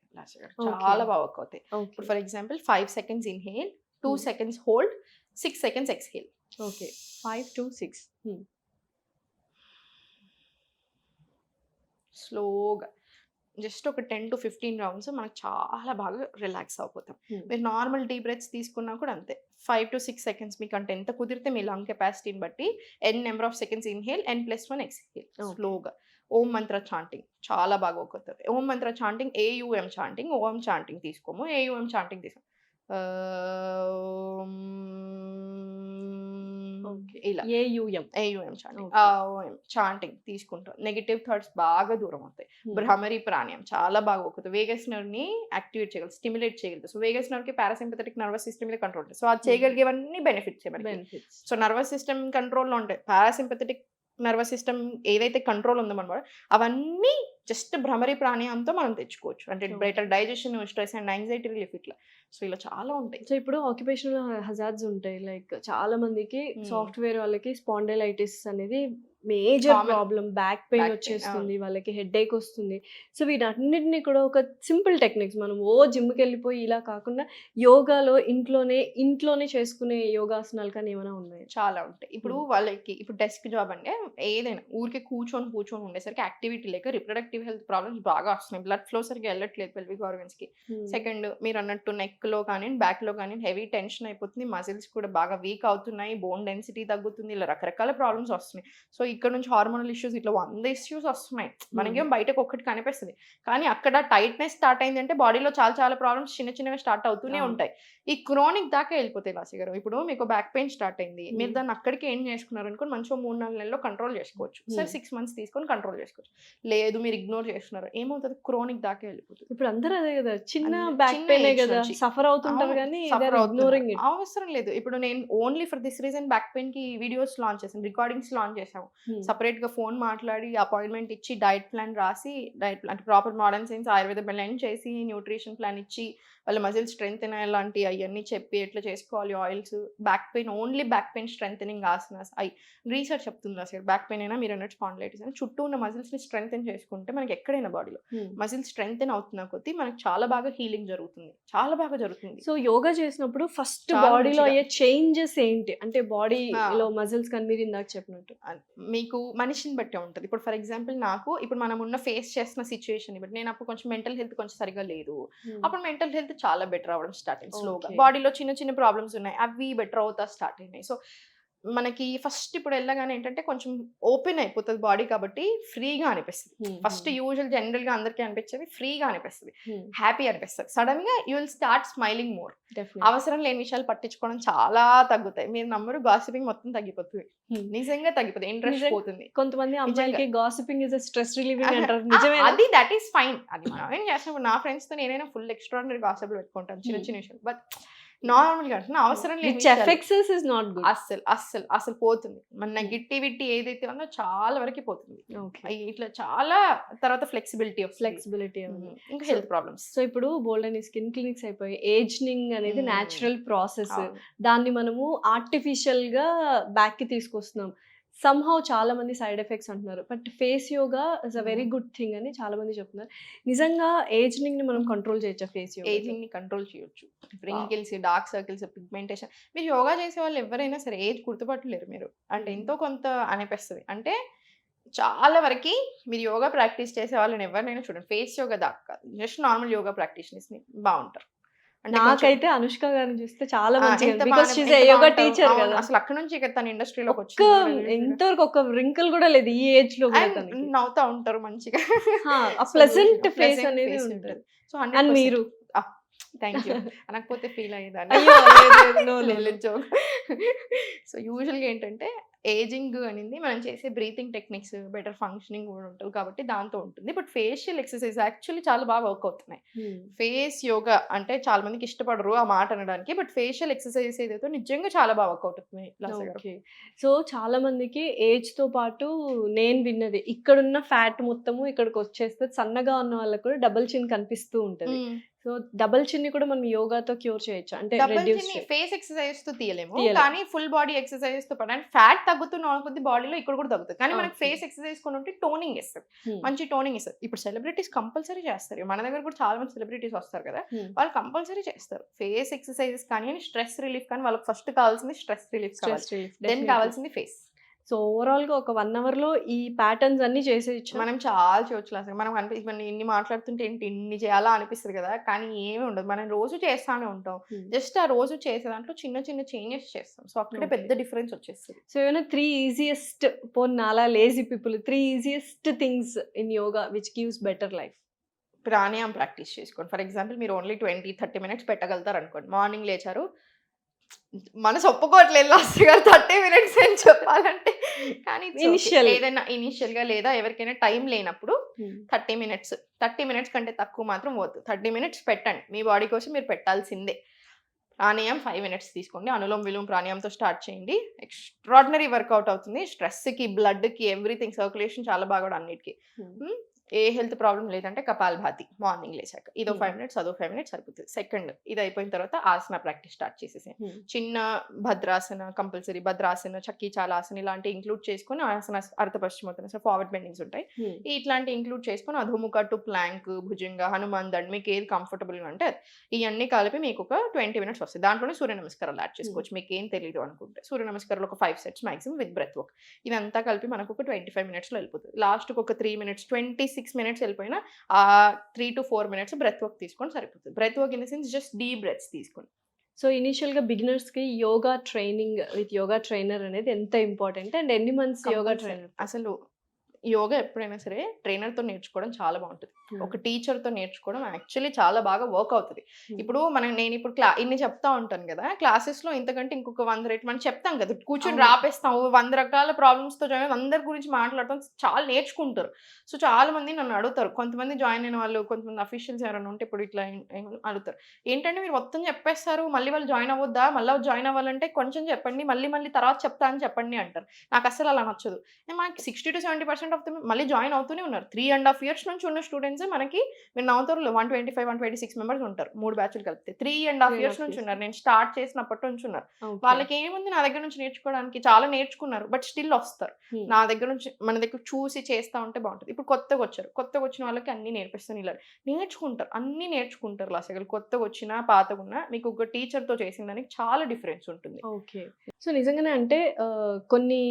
చాలా బాగా వర్క్ అవుతాయి. ఇప్పుడు for example 5 seconds inhale, 2 seconds hold, 6 seconds exhale. Okay. 5 to 6. స్లోగా జస్ట్ ఒక 10 to 15 రౌండ్స్ మనకు చాలా బాగా రిలాక్స్ అయిపోతాం. మీరు నార్మల్ డీప్ బ్రెత్స్ తీసుకున్నా కూడా అంతే. 5 to 6 సెకండ్స్ మీకు అంటే ఎంత కుదిరితే మీ లంగ్ కెపాసిటీని బట్టి number of seconds inhale, n+1 exhale. స్లోగా ఓం మంత్ర చాంటింగ్ చాలా బాగా వర్క్ అవుతుంది. ఓం మంత్ర చాంటింగ్ ఏయుఎం చాంటింగ్, ఓం చాంటింగ్ తీసుకోము. ఏయుఎం చాంటింగ్ తీసుకోము. ఇలా ఏయుఎం చాంటింగ్ తీసుకుంటాం. నెగటివ్ థాట్స్ బాగా దూరం అవుతాయి. భ్రమరి ప్రాణాయామం చాలా బాగా వర్క్ అవుతుంది. వేగస్ నర్వ్ ని యాక్టివేట్ చేయగలదు, స్టిమ్యులేట్ చేయగలదు. సో వేగస్ నర్వ్ కి పారాసింపథెటిక్ నర్వస్ సిస్టమ్ మీద కంట్రోల్ ఉంటుంది. సో అది చేయగలిగేవన్నీ బెనిఫిట్స్. సో నర్వస్ సిస్టమ్ కంట్రోల్లో ఉంటాయి. పారాసింపథెటిక్ నర్వస్ సిస్టమ్ ఏదైతే కంట్రోల్ ఉందో మనమాట అవన్నీ జస్ట్ భ్రమరి ప్రాణాయామంతో మనం తెచ్చుకోవచ్చు. అంటే better digestion, stress and anxiety relief ఇట్లా. సో ఇలా చాలా ఉంటాయి. సో ఇప్పుడు ఆక్యుపేషనల్ హజార్డ్స్ ఉంటాయి. లైక్ చాలా మందికి సాఫ్ట్వేర్ వాళ్ళకి స్పాండిలైటిస్ అనేది మేజర్ ప్రాబ్లం. బ్యాక్ పెయిన్ వచ్చేస్తుంది, వాళ్ళకి హెడేక్ వస్తుంది. సో వీటన్నిటిని కూడా ఒక సింపుల్ టెక్నిక్స్ మనం జిమ్కి వెళ్ళిపోయి ఇలా కాకుండా యోగాలో ఇంట్లోనే చేసుకునే యోగాసనాలు కానీ ఏమైనా ఉన్నాయి? చాలా ఉంటాయి. ఇప్పుడు వాళ్ళకి ఇప్పుడు డెస్క్ జాబ్ అంటే ఏదైనా ఊరికే కూర్చొని ఉండేసరికి యాక్టివిటీ లేక రిప్రొడక్టివ్ హెల్త్ ప్రాబ్లమ్స్ బాగా వస్తున్నాయి. బ్లడ్ ఫ్లో సరిగ్గా వెళ్ళట్లేదు పెల్విక్ ఆర్గన్స్ కి. సెకండ్ మీరు అన్నట్టు నెక్ లో కానీ బ్యాక్ లో కానీ హెవీ టెన్షన్ అయిపోతుంది. మజిల్స్ కూడా బాగా వీక్ అవుతున్నాయి. బోన్ డెన్సిటీ తగ్గుతుంది. ఇలా రకరకాల ప్రాబ్లమ్స్ వస్తున్నాయి. సో ఇక్కడ నుంచి హార్మోనల్ ఇష్యూస్ ఇట్లా 100 ఇష్యూస్ వస్తున్నాయి. మనకేం బయటకు ఒక్కటి కనిపిస్తుంది. కానీ అక్కడ టైట్నెస్ స్టార్ట్ అయిందంటే బాడీలో చాలా ప్రాబ్లమ్స్ చిన్నగా స్టార్ట్ అవుతూనే ఉంటాయి. ఈ క్రోనిక్ దాకా వెళ్ళిపోతాయి లాసి గారు. ఇప్పుడు మీకు బ్యాక్ పెయిన్ స్టార్ట్ అయింది. మీరు దాన్ని అక్కడికి ఏం చేసుకున్నారు అనుకోని మంచిగా 3-4 నెలల్లో కంట్రోల్ చేసుకోవచ్చు. సరే 6 మంత్స్ తీసుకొని కంట్రోల్ చేసుకోవచ్చు. లేదు మీరు ఇగ్నోర్ చేస్తున్నారు ఏమవుతుంది? క్రోనిక్ దాకా వెళ్ళిపోతుంది. ఇప్పుడు అందరూ అదే కదా, చిన్న బ్యాక్ పెయిన్ కదా సఫర్ అవుతుంటారు కానీ అవసరం లేదు. ఇప్పుడు నేను only for this reason back pain కి వీడియోస్ లాంచ్ చేశాను, రికార్డింగ్స్ లాంచ్ చేసాము. సపరేట్ గా ఫోన్ మాట్లాడి అపాయింట్మెంట్ ఇచ్చి డైట్ ప్లాన్ రాసి అంటే proper modern science Ayurveda blend చేసి న్యూట్రిషన్ ప్లాన్ ఇచ్చి వాళ్ళ మజిల్ స్ట్రెంగ్ అలాంటి అవన్నీ చెప్పి ఎట్లా చేసుకోవాలి oils. Back pain only back pain strength asanas research చెప్తుంది అసలు. బ్యాక్ పెయిన్ అయినా మీరు అన్నట్టు స్పాండిలైటిస్ అయినా చుట్టూ ఉన్న మజిల్స్ ని స్ట్రెంగ్ చేసుకుంటే మనకి ఎక్కడైనా బాడీలో మజిల్ స్ట్రెంగ్ అవుతున్న కొద్దీ మనకి చాలా బాగా హీలింగ్ జరుగుతుంది. చాలా బాగా జరుగుతుంది. సో యోగా చేసినప్పుడు ఫస్ట్ బాడీలో అయ్యే చేంజెస్ ఏంటి? అంటే బాడీలో మజిల్స్ కానీ మీరు ఇందాక చెప్పినట్టు మీకు మనిషిని బట్టి ఉంటుంది. ఇప్పుడు ఫర్ ఎగ్జాంపుల్ నాకు ఇప్పుడు మనం ఉన్న ఫేస్ చేస్తున్న సిచ్యువేషన్ బట్టి నేను అప్పుడు కొంచెం మెంటల్ హెల్త్ కొంచెం సరిగా లేదు. అప్పుడు మెంటల్ హెల్త్ చాలా బెటర్ అవ్వడం స్టార్ట్ అయింది స్లోగా. బాడీలో చిన్న ప్రాబ్లమ్స్ ఉన్నాయి, అవి బెటర్ అవుతా స్టార్ట్ అయినాయి. సో మనకి ఫస్ట్ ఇప్పుడు వెళ్ళగానే ఏంటంటే కొంచెం ఓపెన్ అయిపోతుంది బాడీ కాబట్టి ఫ్రీగా అనిపిస్తుంది. ఫస్ట్ యూజువల్ జనరల్ గా అందరికీ అనిపించేది ఫ్రీగా అనిపిస్తుంది, హ్యాపీ అనిపిస్తుంది. సడన్ గా you will start smiling more. అవసరం లేని విషయాలు పట్టించుకోవడం చాలా తగ్గుతాయి. మీరు నమ్మరు, గాసిపింగ్ మొత్తం తగ్గిపోతుంది. నిజంగా తగ్గిపోతుంది, ఇంట్రెస్ట్ పోతుంది. కొంతమంది అమ్మాయిలకి గాసిపింగ్ ఇస్ స్ట్రెస్ రిలీవింగ్ అంటారు. అది దట్ ఈస్ ఫైన్. అది మనం ఏం చేస్తాం. నా ఫ్రెండ్స్ తో నేనైనా ఫుల్ ఎక్స్ట్రాడినరీ గాసిప్లు పెట్టుకుంటాను చిన్న విషయాలు. బట్ నార్మల్ గా అవసరం లేదు, అసలు పోతుంది. మన నెగిటివిటీ ఏదైతే ఉందో చాలా వరకు పోతుంది. ఇట్లా చాలా తర్వాత ఫ్లెక్సిబిలిటీ ఇంకా హెల్త్ ప్రాబ్లమ్స్. సో ఇప్పుడు బోల్డ్ అని స్కిన్ క్లినిక్స్ అయిపోయి ఏజింగ్ అనేది న్యాచురల్ ప్రాసెస్. దాన్ని మనము ఆర్టిఫిషియల్ గా బ్యాక్ కి తీసుకొస్తున్నాం. సమ్హౌ చాలా మంది సైడ్ ఎఫెక్ట్స్ అంటున్నారు. But face yoga is a very good thing అని చాలా మంది చెప్తున్నారు. నిజంగా ఏజింగ్ ని మనం కంట్రోల్ చేయొచ్చా? ఫేస్ యోగా ఏజింగ్ ని కంట్రోల్ చేయొచ్చు. Wrinkles, dark circles, pigmentation. మీరు యోగా చేసే వాళ్ళు ఎవరైనా సరే ఏజ్ గుర్తుపట్టలేరు మీరు. అంటే ఎంతో కొంత అనిపిస్తుంది. అంటే చాలా వరకి మీరు యోగా ప్రాక్టీస్ చేసే వాళ్ళని ఎవరినైనా చూడండి, ఫేస్ యోగా దాకా కాదు, జస్ట్ నార్మల్ యోగా ప్రాక్టీషనర్స్‌ని బావుంటారు. అంటే కొంచెం నాకైతే అనుష్క గారిని చూస్తే చాలా మంచిగా ఎంత బికాజ్ షీ ఈస్ ఎంత ఎ యోగా బావుంటారు. టీచర్ అవును. కదా! అసలు అక్కడి నుంచి ఇక తను ఇండస్ట్రీలోకి ఒక్క వచ్చింది కూడా రీసెంట్‌గా. ఇంతవరకు ఒక రింకిల్ కూడా లేదు ఈ ఏజ్‌లో కూడా అండ్ తనకి. నవ్వుతా ఉంటారు మంచిగా. ఆ సో, ప్లెజెంట్ ఫేస్ ప్లెజెంట్ అనేది ఫేస్ ఉంటది. ఉంటది. సో, అండ్ 100% మీరు. Thank you. అనకపోతే ఫీల్ అయ్యేదాన్ని. అయ్యో! లేదు లేదు. No no. లేదు జోక్. సో, యూజువల్‌గా ఏంటంటే ఏజింగ్ అనేది మనం చేసే బ్రీతింగ్ టెక్నిక్స్, బెటర్ ఫంక్షనింగ్ కూడా ఉంటది కాబట్టి దాంతో ఉంటుంది. బట్ ఫేషియల్ ఎక్సర్‌సైజ్ యాక్చువల్లీ చాలా బాగా వర్క్ అవుతున్నాయి. హ్మ్. ఫేస్ యోగా అంటే చాలా మందికి ఇష్టపడరు ఆ మాట అనడానికి. బట్ ఫేషియల్ ఎక్సర్‌సైజెస్ ఏదైతే నిజంగా చాలా బాగా వర్క్ అవుతున్నాయి లాస్య గారు. ఓకే. సో, చాలా మందికి ఏజ్‌తో పాటు నేను విన్నది ఇక్కడున్న ఫ్యాట్ మొత్తము ఇక్కడికొచ్చేస్తే సన్నగా ఉన్న వాళ్ళకి కూడా డబుల్ చిన్ కనిపిస్తూ ఉంటది. హ్మ్. సో, డబుల్ చిన్‌ని కూడా మనం యోగాతో క్యూర్ చేయొచ్చా? అంటే డబుల్ రెడ్యూస్ చిన్ని ఫేస్ ఎక్సర్‌సైజెస్‌తో తీయలేము. తీయలేం. కానీ ఫుల్ బాడీ ఎక్సర్‌సైజెస్‌తో పాటు అంటే ఫ్యాట్ తగ్గుతున్న కొద్ది బాడీలో ఇక్కడ కూడా తగ్గుతది. కానీ మనకి ఓకే. ఫేస్ ఎక్సర్‌సైజ్ కొన్ని ఉంటే టోనింగ్ ఇస్తది. హ్మ్. మంచి టోనింగ్ ఇస్తది. ఇప్పుడు సెలబ్రిటీస్ కంపల్సరీ చేస్తారు. మన దగ్గర కూడా చాలా మంది సెలబ్రిటీస్ వస్తారు కదా! హ్మ్. వాళ్ళు కంపల్సరీ చేస్తారు. ఫేస్ ఎక్సర్‌సైజెస్ కానీ, స్ట్రెస్ రిలీఫ్ కానీ వాళ్ళకి ఫస్ట్ కావాల్సింది స్ట్రెస్ రిలీఫ్ కావాలి. Stress relief then definitely. కావాల్సింది ఫేస్. సో, ఓవరాల్‌గా ఒక 1 అవర్‌లో ఈ ప్యాటర్న్స్ అన్నీ చేసేయొచ్చా? మనం చాలా చేయొచ్చు అసలు. మనం మనం ఇన్ని మాట్లాడుతుంటే ఏంటి ఇన్ని చేయాలా అనిపిస్తది కదా! కానీ ఏమి ఉండదు. మనం రోజు చేస్తానే ఉంటాం. హ్మ్. జస్ట్ ఆ రోజు చేసే దాంట్లో చిన్న చిన్న చేంజెస్ చేస్తాం. సో, అక్కడే ఓకే. పెద్ద డిఫరెన్స్ వచ్చేస్తది. సో, ఏమైనా 3 ఈజియెస్ట్ పోనీ నాలా lazy people 3 easiest things in yoga which gives better life? ప్రాణాయామం ప్రాక్టీస్ చేసుకోండి. ఫర్ ఎగ్జాంపుల్ మీరు ఓన్లీ 20, 30 మినిట్స్ పెట్టగలుగుతారనుకోండి. మార్నింగ్ లేచారు. మనసు ఒప్పుకోవట్లేదు లాస్య గారు 30 మినిట్స్ అని చెప్పాలంటే. కానీ ఇట్స్ ఓకే. ఇనిషియల్. ఏదైనా ఇనీషియల్‌గా లేదా ఎవరికైనా టైం లేనప్పుడు హ్మ్. 30 మినిట్స్. 30 మినిట్స్ కంటే తక్కువ మాత్రం వద్దు. 30 మినిట్స్ పెట్టండి. మీ బాడీ కోసం మీరు పెట్టాల్సిందే. ప్రాణాయామం 5 మినిట్స్ తీసుకోండి. అనులోమ్, విలోమ్ ప్రాణాయామంతో స్టార్ట్ చేయండి. ఎక్స్‌ట్రార్డినరీ వర్కౌట్ అవుతుంది. స్ట్రెస్‌కి, బ్లడ్‌కి, ఎవ్రీథింగ్ సర్క్యులేషన్ చాలా బాగా కూడా అన్నిటికి. హ్మ్. హ్మ్. ఏ హెల్త్ ప్రాబ్లమ్ లేదంటే కపాలభాతి మార్నింగ్ లేచాక. ఇదో హ్మ్. 5 మినిట్స్, అదో 5 మినిట్స్ సరిపోతది. సెకండ్ ఇది అయిపోయిన తర్వాత ఆసన ప్రాక్టీస్ స్టార్ట్ చేసేసేయండి. హ్మ్. చిన్న భద్రాసన కంపల్సరీ భద్రాసన, చక్కీ చాలాసన ఇలాంటివి ఇంక్లూడ్ చేసుకొని ఆసనాస్ అర్ధ పశ్చిమోత్తరాసన ఫార్వర్డ్ బెండింగ్స్ ఉంటాయి. హ్మ్. ఇట్లాంటివి ఇంక్లూడ్ చేసుకొని అధోముఖ టు ప్లాంక్, భుజంగ, హనుమాన్ దండ్ మీకు ఏది కంఫర్టబుల్‌గా అంటే అది. ఇయన్నీ కలిపి మీకు ఒక 20 మినిట్స్ వస్తాయి. దాంట్లోనే సూర్య నమస్కారాలు యాడ్ చేసుకోవచ్చు. మీకేం తెలీదు అనుకుంటే. సూర్య నమస్కారాలు ఒక 5 sets maximum with breath work. ఇదంతా కలిపి మనకు ఒక 25 మినిట్స్‌లో వెళ్ళిపోతది. లాస్ట్‌కి ఒక 3 మినిట్స్, 26 మినిట్స్ వెళ్ళిపోయినా 3-4 మినిట్స్ బ్రెత్ వర్క్ తీసుకోండి సరిపోతది. Breath work in the sense just deep breaths తీసుకోండి. సో, ఇనీషియల్‌గా బిగినర్స్‌కి yoga training with yoga trainer అనేది ఎంత ఇంపార్టెంట్? అండ్ ఎన్ని మంత్స్ యోగా కంపల్సరీ. ట్రైనర్? అసలు యోగా ఎప్పుడైనా సరే ట్రైనర్‌తో నేర్చుకోవడం చాలా బావుంటది. హ్మ్. ఒక టీచర్‌తో నేర్చుకోవడం యాక్చువల్లీ చాలా బాగా వర్క్ అవుతది. హ్మ్. ఇప్పుడు నేనిప్పుడు ఇన్ని చెప్తా ఉంటాను గదా! క్లాసెస్‌లో ఇంతకంటే ఇంకొక 100 రెట్లు మనం చెప్తాం కదా! కూర్చొని అవును. రాపేస్తాం. 100 రకాల ప్రాబ్లమ్స్‌తో జాయిన్ అయ్యి అందరి గురించి మాట్లాడతాం. చాలా నేర్చుకుంటారు. సో, చాలా మంది నన్ను అడుగుతారు. కొంతమంది జాయిన్ అయిన వాళ్ళు, కొంతమంది అఫీషియల్స్ ఎవరైనా ఉంటే ఇప్పుడు ఇట్లా అడుగుతారు. ఏంటంటే మీరు మొత్తం చెప్పేస్తారు. మళ్ళీ వాళ్ళు జాయిన్ అవ్వొద్దా? మళ్ళా జాయిన్ అవ్వాలంటే కొంచెం చెప్పండి. మళ్ళీ మళ్ళీ తర్వాత చెప్తా అని చెప్పండి అంటారు. నాకస్సలు అలా నచ్చదు. మనకి 60-70% ఆఫ్ దెమ్ మళ్ళీ జాయిన్ అవుతూనే ఉన్నారు. 3½ ఇయర్స్ నుంచి ఉన్న స్టూడెంట్సే మనకి మీరు నవ్వుతారు 125, 126 మెంబర్స్ ఉంటారు. 3 బ్యాచ్‌లు కలిపితే. 3½ ఇయర్స్ నుంచి ఉన్నారు. నేను స్టార్ట్ చేసినప్పటి నుంచి ఉన్నారు. ఓకే. వాళ్ళకేముంది నా దగ్గర నుంచి నేర్చుకోవడానికి చాలా నేర్చుకున్నారు. బట్ స్టిల్ వస్తారు. హ్మ్. నా దగ్గర నుంచి మన దగ్గర చూసి చేస్తా ఉంటే బావుంటది. ఇప్పుడు కొత్తగొచ్చారు. కొత్తగొచ్చిన వాళ్ళకి అన్నీ నేర్పిస్తాను ఇలా. నేర్చుకుంటారు. అన్నీ నేర్చుకుంటారు అసలు కొత్తగొచ్చినా, పాతగున్నా మీకు ఒక టీచర్‌తో చేసిన దానికి చాలా డిఫరెన్స్ ఉంటుంది. ఓకే. సో, నిజంగానే అంటే కొన్ని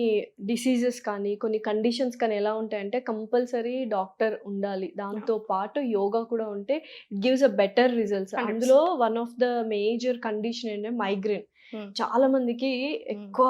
డిసీజెస్ కానీ, కొన్ని కండిషన్స్ కానీ ఎలా ఉంటాయంటే కంపల్సరీ డాక్టర్ ఉండాలి. దాంతో పాటు యోగా కూడా ఉంటే it gives a better results. 100%. అందులో one of the major condition ఏంటంటే మైగ్రేన్. హ్మ్. చాలా మందికి హ్మ్. ఎక్కువ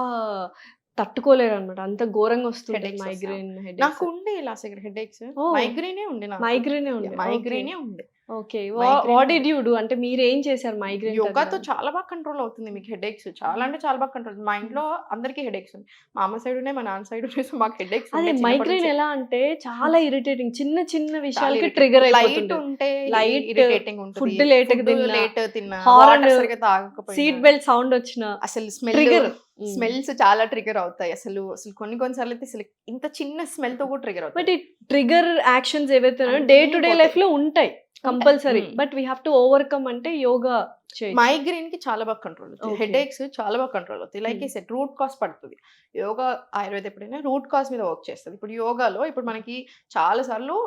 తట్టుకోలేరనమాట. అంత ఘోరంగా వస్తుంటది హెడేక్స్ వస్తాయి. మైగ్రేన్ నాకు హెడేక్స్. ఉండే లాస్ట్ ఇయర్ హెడేక్స్. ఓహ్! మైగ్రేనే ఉండే నాకు. మైగ్రేనే ఉండే. ఓకే. మైగ్రేనే ఉండే. ఓకే. మైగ్రేనే వాట్ ఉండే. Did you do? అంటే మీరేం చేశారు మైగ్రేన్ యోగాతో తగ్గడానికి? చాలా బాగా కంట్రోల్ అవుతుంది మీకు హెడేక్స్. చాలా అంటే చాలా బాగా కంట్రోల్. మా ఇంట్లో అందరికి హెడేక్స్ ఉన్నాయి. మా అమ్మ సైడ్ ఉన్నాయి, మా నాన్న సైడ్ ఉన్నాయి. సో, మాకు హెడేక్స్ అదే ఉండే చిన్నప్పటి మైగ్రేన్ నుంచే. ఎలా అంటే చాలా ఇరిటేటింగ్. చిన్న చిన్న చాలా విషయాలకి ఇరిటేట్. ట్రిగ్గర్ లైట్ అయిపోతుంటది. ఉంటే లైట్ ఇరిటేటింగ్ ఉంటది. ఫుడ్ లేట్‌గా ఫుడ్ తిన్నా, లేట్ తిన్నా, హారన్, వాటర్ సరిగ్గా తాగకపోయినా, సీట్ బెల్ట్ సౌండ్ వచ్చినా అసలు ట్రిగ్గర్. హ్మ్. స్మెల్స్ చాలా ట్రిగ్గర్ అవుతాయి. అసలు కొన్ని సార్లు అయితే అసలు ఇంత చిన్న స్మెల్‌తో కూడా ట్రిగ్గర్ బట్ అవుతాయి. ఈ ట్రిగ్గర్ యాక్షన్స్ ఏవైతే ఉన్నాయో అన్నీ డే టు డే పోతాయి. లైఫ్‌లో ఉంటాయి కంపల్సరీ. హ్మ్. But we have to overcome అంటే యోగా చేయొచ్చు. మైగ్రేన్‌కి చాలా బాగా కంట్రోల్ అవుతాయి. ఓకే. హెడేక్స్ చాలా బాగా కంట్రోల్ అవుతాయి. Like I said root cause పడుతది. యోగా, ఆయుర్వేద ఎప్పుడైనా రూట్ కాజ్ మీద వర్క్ చేస్తది. ఇప్పుడు యోగాలో ఇప్పుడు మనకి చాలా సార్లు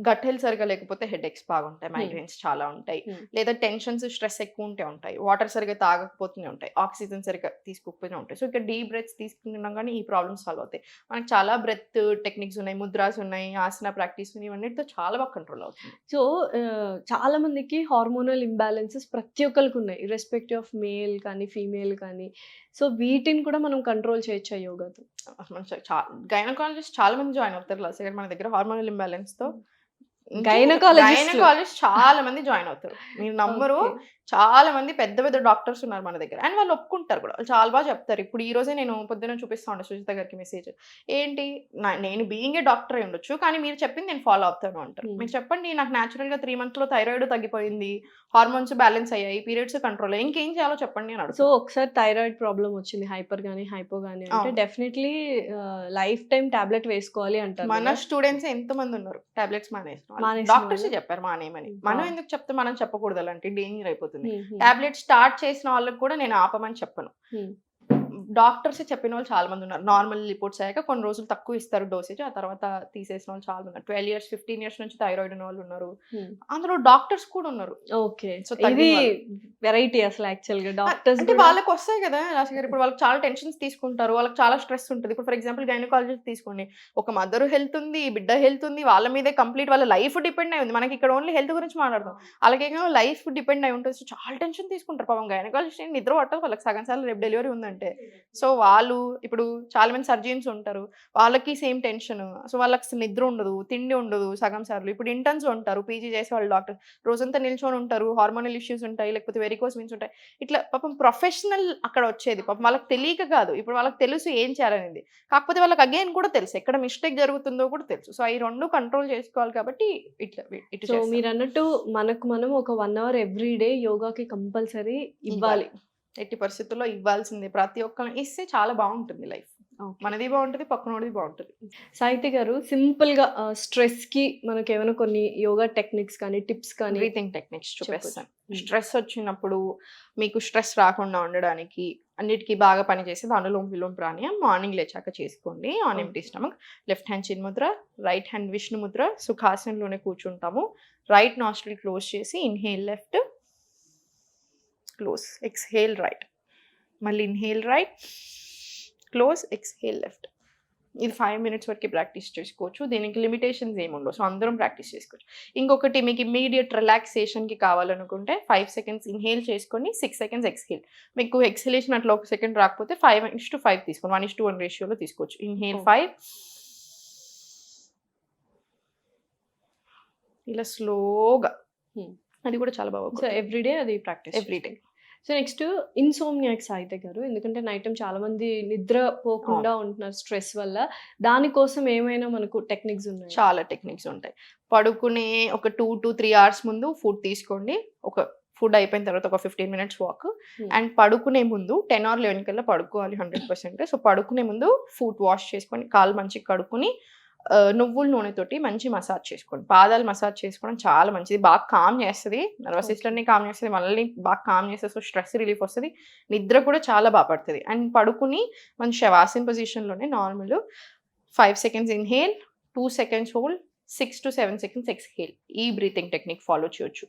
గట్ హెల్త్ సరిగా లేకపోతే హెడేక్స్ బాగుంటాయి, Hmm. మైగ్రేన్స్ చాలా ఉంటాయి, Hmm. లేదా టెన్షన్స్ స్ట్రెస్ ఎక్కువ ఉంటే ఉంటాయి, వాటర్ సరిగా తాగకపోతూనే ఉంటాయి, ఆక్సిజన్ సరిగా తీసుకోకపోతే ఉంటాయి. సో ఇక్కడ డీప్ బ్రెత్స్ తీసుకుంటున్నాం కానీ ఈ ప్రాబ్లమ్స్ సాల్వ్ అవుతాయి. మనకి చాలా బ్రెత్ టెక్నిక్స్ ఉన్నాయి, ముద్రాస్ ఉన్నాయి, ఆసన ప్రాక్టీస్ ఉన్నాయి, ఇవన్నిటితో చాలా బాగా కంట్రోల్ అవుతుంది. సో చాలా మందికి హార్మోనల్ ఇంబ్యాలెన్సెస్ ప్రతి ఒక్కరికి ఉన్నాయి, ఇర్రెస్పెక్టివ్ ఆఫ్ మేల్ కానీ ఫీమేల్ కానీ. సో వీటిని కూడా మనం కంట్రోల్ చేయొచ్చా యోగాతో? గైనకాలజిస్ట్ చాలా మంది జాయిన్ అవుతారు లాస్ట్ ఇయర్ మన దగ్గర హార్మోనల్ ఇంబ్యాలెన్స్ తో. గైనకాలజిస్ట్ గైనకాలజిస్ట్ చాలా మంది జాయిన్ అవుతారు, మీరు నమ్మరు. చాలా మంది పెద్ద పెద్ద డాక్టర్స్ ఉన్నారు మన దగ్గర, అండ్ వాళ్ళు ఒప్పుకుంటారు కూడా, వాళ్ళు చాలా బాగా చెప్తారు. ఇప్పుడు ఈ రోజే నేను పొద్దున్న చూపిస్తా ఉండే సుజిత గారికి మెసేజ్, ఏంటి నేను బీయింగ్ ఏ డాక్టర్ అయి ఉండొచ్చు కానీ మీరు చెప్పింది నేను ఫాలో అవుతాను అంటారు. మీరు చెప్పండి, నాకు న్యాచురల్ గా 3 months లో థైరాయిడ్ తగ్గిపోయింది, హార్మోన్స్ బ్యాలెన్స్ అయ్యాయి, పీరియడ్స్ కంట్రోల్ అయ్యాయి, ఇంకేం చేయాలో చెప్పండి అని సో అడుగుతారు. ఒకసారి థైరాయిడ్ ప్రాబ్లం వచ్చింది, హైపర్ గానీ హైపో గానీ అంటే అవును. డెఫినెట్లీ లైఫ్ టైం టాబ్లెట్ వేసుకోవాలి అంటారు మన కదా. స్టూడెంట్స్ ఎంత మంది ఉన్నారు టాబ్లెట్స్ మానేసిన మానేసిన డాక్టర్స్ వాళ్ళు? చెప్పారు మానేమని, మనం ఎందుకు చెప్తే మనం చెప్పకూడదు, అలాంటి డేంజర్ అయిపోతుంది. Hmm. టాబ్లెట్ స్టార్ట్ చేసిన వాళ్ళకి కూడా నేను ఆపమని చెప్పను. Hmm. డాక్టర్స్ చెప్పిన వాళ్ళు చాలా మంది ఉన్నారు. నార్మల్ రిపోర్ట్స్ అయ్యాక కొన్ని రోజులు తక్కువ ఇస్తారు డోసేజ్, ఆ తర్వాత తీసేసిన వాళ్ళు చాలా మంది ఉన్నారు. 12 years 15 years నుంచి థైరాయిడ్ ఉన్న వాళ్ళు ఉన్నారు, Hmm. అందులో డాక్టర్స్ కూడా ఉన్నారు. ఓకే. సో ఇది వెరైటీ అసలు యాక్చువల్‌గా డాక్టర్స్ అంటే కూడా వాళ్ళకి వస్తాయి కదా రాశి గారు, ఇప్పుడు వాళ్ళకి చాలా టెన్షన్స్ తీసుకుంటారు, వాళ్ళకి చాలా స్ట్రెస్ ఉంటుంది. ఇప్పుడు ఫర్ ఎగ్జాంపుల్ గైనకాలజిస్ట్ తీసుకోండి, ఒక మదర్ హెల్త్ ఉంది, బిడ్డ హెల్త్ ఉంది, వాళ్ళ మీదే కంప్లీట్ వాళ్ళ లైఫ్ డిపెండ్ అయి ఉంది. మనకి ఇక్కడ ఓన్లీ హెల్త్ గురించి మాట్లాడతాం, అలాగే లైఫ్ డిపెండ్ అయి ఉంటుంది. సో చాలా టెన్షన్ తీసుకుంటారు పాపం. గైనకాలజిస్ట్ నిద్ర పట్టదు వాళ్ళకి, సగం సార్లు రేపు డెలివరీ ఉందంటే. సో వాళ్ళు ఇప్పుడు చాలా మంది సర్జన్స్ ఉంటారు, వాళ్ళకి సేమ్ టెన్షన్. సో వాళ్ళకి అసలు నిద్ర ఉండదు, తిండి ఉండదు సగం సార్లు. ఇప్పుడు ఇంటర్న్స్ ఉంటారు, పీజీ చేసే వాళ్ళు డాక్టర్ రోజంతా నిల్చొని ఉంటారు, హార్మోనల్ ఇష్యూస్ ఉంటాయి, లేకపోతే వెరికోస్ వెయిన్స్ ఉంటాయి. ఇట్లా పాపం ప్రొఫెషనల్ అక్కడ వచ్చేది, పాపం వాళ్ళకి తెలియక కాదు, ఇప్పుడు వాళ్ళకి తెలుసు ఏం చేయాలనేది, కాకపోతే వాళ్ళకి అగైన్ కూడా తెలుసు ఎక్కడ మిస్టేక్ జరుగుతుందో కూడా తెలుసు. సో ఈ రెండు కంట్రోల్ చేసుకోవాలి కాబట్టి ఇట్లా ఇటు సో మీరన్నట్టు మనకు మనం ఒక 1 hour ఎవ్రీ డే యోగాకి కంపల్సరీ ఇవ్వాలి. ఎట్టి పరిస్థితుల్లో ఇవ్వాల్సిందే, ప్రతి ఒక్కరు ఇస్తే చాలా బాగుంటుంది లైఫ్. మనది బాగుంటుంది, పక్కనోడిది బాగుంటుంది. సాహితి గారు సింపుల్గా స్ట్రెస్కి మనకి ఏమైనా కొన్ని యోగా టెక్నిక్స్ కానీ టిప్స్ కానీ బ్రీతింగ్ టెక్నిక్స్ చూపిస్తాను. స్ట్రెస్ వచ్చినప్పుడు మీకు స్ట్రెస్ రాకుండా ఉండడానికి అన్నిటికీ బాగా పనిచేసేది అనులోమ విలోమ ప్రాణాయామం. మార్నింగ్ లేచాక చేసుకోండి on empty stomach. Left hand chin mudra, right hand Vishnu mudra, సుఖాసనంలోనే కూర్చుంటాము. రైట్ నాస్ట్రిల్ క్లోజ్ చేసి inhale left, close, exhale right, మళ్ళీ inhale right, close, exhale left. ఇది 5 minutes వరకు ప్రాక్టీస్ చేసుకోవచ్చు, దీనికి లిమిటేషన్స్ ఏమి ఉండవు. సో అందరం ప్రాక్టీస్ చేసుకోవచ్చు. ఇంకొకటి మీకు ఇమ్మీడియట్ రిలాక్సేషన్కి కావాలనుకుంటే 5 seconds ఇన్హేల్ చేసుకొని 6 seconds ఎక్స్హేల్. మీకు ఎక్స్హలేషన్ అట్లా 1 second రాకపోతే 5:5 తీసుకోండి, 1:1 రేషియోలో తీసుకోవచ్చు. ఇన్హేల్ 5, ఇలా స్లోగా, అది కూడా చాలా బాగా. సో ఎవ్రీడే అది ప్రాక్టీస్ ఎవ్రీడే. సో నెక్స్ట్ ఇన్సోమ్నియాక్ సాహిత్య గారు, ఎందుకంటే నైట్ టైం చాలా మంది నిద్ర పోకుండా ఉంటున్నారు స్ట్రెస్ వల్ల, దానికోసం ఏమైనా మనకు టెక్నిక్స్ ఉన్నాయి? చాలా టెక్నిక్స్ ఉంటాయి. పడుకునే ఒక 2 to 3 hours ముందు ఫుడ్ తీసుకోండి. ఫుడ్ అయిపోయిన తర్వాత ఒక 15 minutes వాక్, అండ్ పడుకునే ముందు 10 or 11 కల్లా పడుకోవాలి 100%. సో పడుకునే ముందు ఫుడ్ వాష్ చేసుకొని కాళ్ళు మంచిగా కడుక్కొని నువ్వుల నూనెతోటి మంచి మసాజ్ చేసుకోండి. పాదాలు మసాజ్ చేసుకోవడం చాలా మంచిది, బాగా కామ్ చేస్తుంది, నర్వస్ సిస్టమ్ని కామ్ చేస్తుంది, మనల్ని బాగా కామ్ చేస్తుంది. సో స్ట్రెస్ రిలీఫ్ వస్తుంది, నిద్ర కూడా చాలా బాగా పడుతుంది. అండ్ పడుకుని మంచి శవాసన పొజిషన్లోనే normal 5 seconds inhale, 2 seconds hold, 6 to 7 seconds exhale. ఈ బ్రీతింగ్ టెక్నిక్ ఫాలో చేయొచ్చు.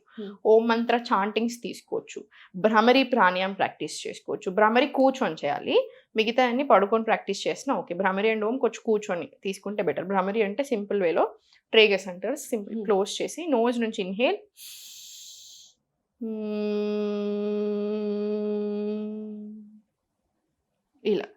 ఓం మంత్ర చాంటింగ్స్ తీసుకోవచ్చు, భ్రమరి ప్రాణాయామం ప్రాక్టీస్ చేసుకోవచ్చు. భ్రమరి కూర్చొని చేయాలి, మిగతా అన్ని పడుకొని ప్రాక్టీస్ చేసినా ఓకే. భ్రమరి అండ్ ఓం కొంచెం కూర్చొని తీసుకుంటే బెటర్. భ్రమరి అంటే సింపుల్ వేలో ట్రేగస్ అంటారు, సింపుల్ క్లోజ్ చేసి నోజ్ నుంచి ఇన్హేల్, ఇలా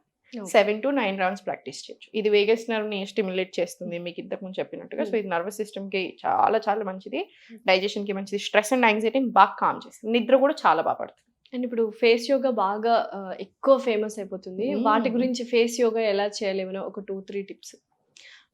7 to 9 rounds ప్రాక్టీస్ చేయొచ్చు. ఇది వేగస్ నర్వ్ని స్టిమ్యులేట్ చేస్తుంది మీకు ఇంతకుముందు చెప్పినట్టుగా. సో ఇది నర్వస్ సిస్టమ్కి చాలా చాలా మంచిది, డైజెషన్కి మంచిది, స్ట్రెస్ అండ్ యాంగ్జైటీని బాగా కామ్ చేస్తుంది, నిద్ర కూడా చాలా బాగా పడుతుంది. అండ్ ఇప్పుడు ఫేస్ యోగా బాగా ఎక్కువ ఫేమస్ అయిపోతుంది, వాటి గురించి ఫేస్ యోగా ఎలా చేయాలి ఏమైనా ఒక 2-3 టిప్స్?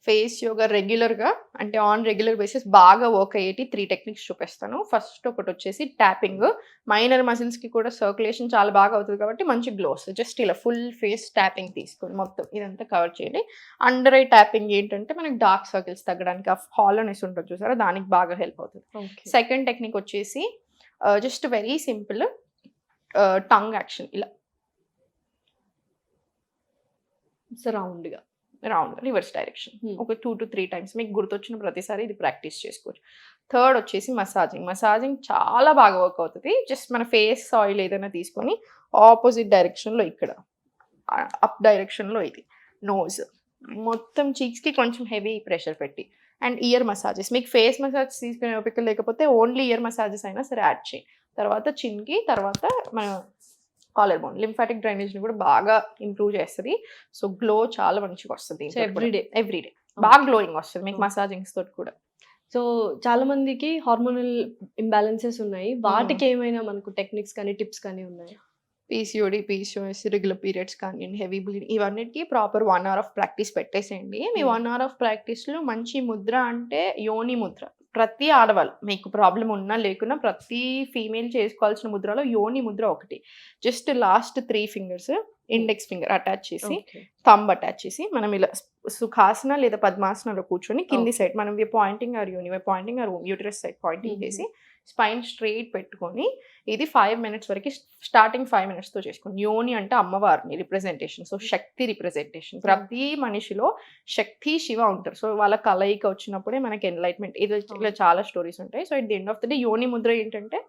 ఫేస్ యోగా రెగ్యులర్గా అంటే ఆన్ రెగ్యులర్ బేసిస్ బాగా వర్క్ అయ్యేటి 3 టెక్నిక్స్ చూపిస్తాను. ఫస్ట్ ఒకటి వచ్చేసి ట్యాపింగ్, మైనర్ మసిల్స్కి కూడా సర్క్యులేషన్ చాలా బాగా అవుతుంది కాబట్టి మంచి గ్లో వస్తుంది. జస్ట్ ఇలా ఫుల్ ఫేస్ ట్యాపింగ్ తీసుకొని మొత్తం ఇదంతా కవర్ చేయండి. అండర్ ఐ ట్యాపింగ్ ఏంటంటే మనకి డార్క్ సర్కిల్స్ తగ్గడానికి, ఆ హాలోనెస్ ఉంటుంది చూసారా, దానికి బాగా హెల్ప్ అవుతుంది. సెకండ్ టెక్నిక్ వచ్చేసి just very simple tongue action, ఇలా సరౌండ్గా రౌండ్ రివర్స్ డైరెక్షన్ ఒక 2 to 3 టైమ్స్ మీకు గుర్తొచ్చిన ప్రతిసారి ఇది ప్రాక్టీస్ చేసుకోవచ్చు. థర్డ్ వచ్చేసి మసాజింగ్ చాలా బాగా వర్క్ అవుతుంది. జస్ట్ మన ఫేస్ ఆయిల్ ఏదైనా తీసుకొని ఆపోజిట్ డైరెక్షన్లో ఇక్కడ అప్ డైరెక్షన్లో ఇది నోజ్ మొత్తం చీక్స్కి కొంచెం హెవీ ప్రెషర్ పెట్టి అండ్ ఇయర్ మసాజెస్ మీకు ఫేస్ మసాజ్ తీసుకునే ఓపిక లేకపోతే ఓన్లీ ఇయర్ మసాజెస్ అయినా సరే యాడ్ చేయి. తర్వాత చిన్కి తర్వాత మన కాలర్ బోన్ లింఫాటిక్ డ్రైనేజ్ని కూడా బాగా ఇంప్రూవ్ చేస్తుంది. సో గ్లో చాలా మంచిగా వస్తుంది ఎవ్రీడే బాగా గ్లోయింగ్ వస్తుంది మీకు మసాజింగ్స్ తోటి కూడా. సో చాలా మందికి హార్మోనల్ ఇంబ్యాలెన్సెస్ ఉన్నాయి. వాటికి ఏమైనా మనకు టెక్నిక్స్ కానీ టిప్స్ కానీ ఉన్నాయి? పీసీఓడి, పీసీఓఎస్, రెగ్యులర్ పీరియడ్స్ కానివ్వండి, హెవీ బ్లీడింగ్ ఇవన్నిటికీ ప్రాపర్ 1 hour ఆఫ్ ప్రాక్టీస్ పెట్టేసేయండి. మీ 1 hour ఆఫ్ ప్రాక్టీస్లో మంచి ముద్ర అంటే యోని ముద్ర. ప్రతి ఆడవాళ్ళు మీకు ప్రాబ్లం ఉన్నా లేకున్నా ప్రతి ఫీమేల్ చేసుకోవాల్సిన ముద్రలో యోని ముద్ర ఒకటి. Just last 3 fingers index finger attach చేసి థంబ్ అటాచ్ చేసి మనం ఇలా సుఖాసన లేదా పద్మాసనలో కూర్చొని కింది సైడ్ మనం పాయింటింగ్ ఆర్ యూని pointing or uterus side pointing చేసి స్పైన్ స్ట్రైట్ పెట్టుకొని ఇది 5 minutes వరకు స్టార్టింగ్ 5 minutesతో చేసుకోండి. యోని అంటే అమ్మవారిని రిప్రజెంటేషన్, సో శక్తి రిప్రజెంటేషన్. ప్రతి మనిషిలో శక్తి శివ ఉంటారు. సో వాళ్ళ కలయిక వచ్చినప్పుడే మనకి ఎన్లైట్మెంట్. ఇలా చాలా స్టోరీస్ ఉంటాయి. So at the end of the day యోని ముద్ర ఏంటంటే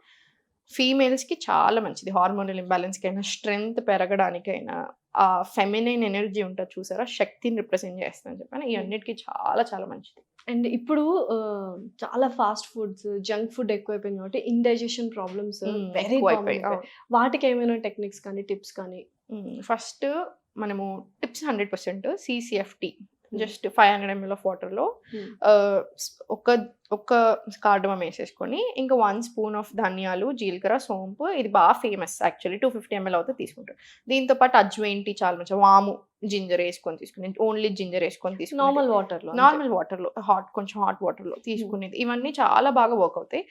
ఫీమేల్స్కి చాలా మంచిది. హార్మోనల్ ఇంబ్యాలెన్స్కి అయినా స్ట్రెంగ్త్ పెరగడానికైనా ఆ ఫెమినైన్ ఎనర్జీ ఉంటుంది చూసారా, శక్తిని రిప్రజెంట్ చేస్తుందని చెప్పాను. ఈ అన్నిటికీ చాలా చాలా మంచిది. అండ్ ఇప్పుడు చాలా ఫాస్ట్ ఫుడ్స్ జంక్ ఫుడ్ ఎక్కువైపోయింది కాబట్టి ఇండైజెషన్ ప్రాబ్లమ్స్ వెరీ వాటికి ఏమైనా టెక్నిక్స్ కానీ టిప్స్ కానీ? ఫస్ట్ మనము tips 100% CCFT just 500 ml of వాటర్లో ఒక కార్డమం వేసేసుకొని ఇంకా 1 spoon ఆఫ్ ధనియాలు, జీలకర్ర, సోంపు. ఇది బాగా ఫేమస్ యాక్చువల్లీ 250 ml అవుతే తీసుకుంటారు. దీంతో పాటు అజ్వైన్ టీ చాలా మంచిగా, వాము, జింజర్ వేసుకొని తీసుకుని ఓన్లీ జింజర్ వేసుకొని తీసుకుని నార్మల్ వాటర్లో కొంచెం హాట్ వాటర్లో తీసుకునేది. ఇవన్నీ చాలా బాగా వర్క్ అవుతాయి.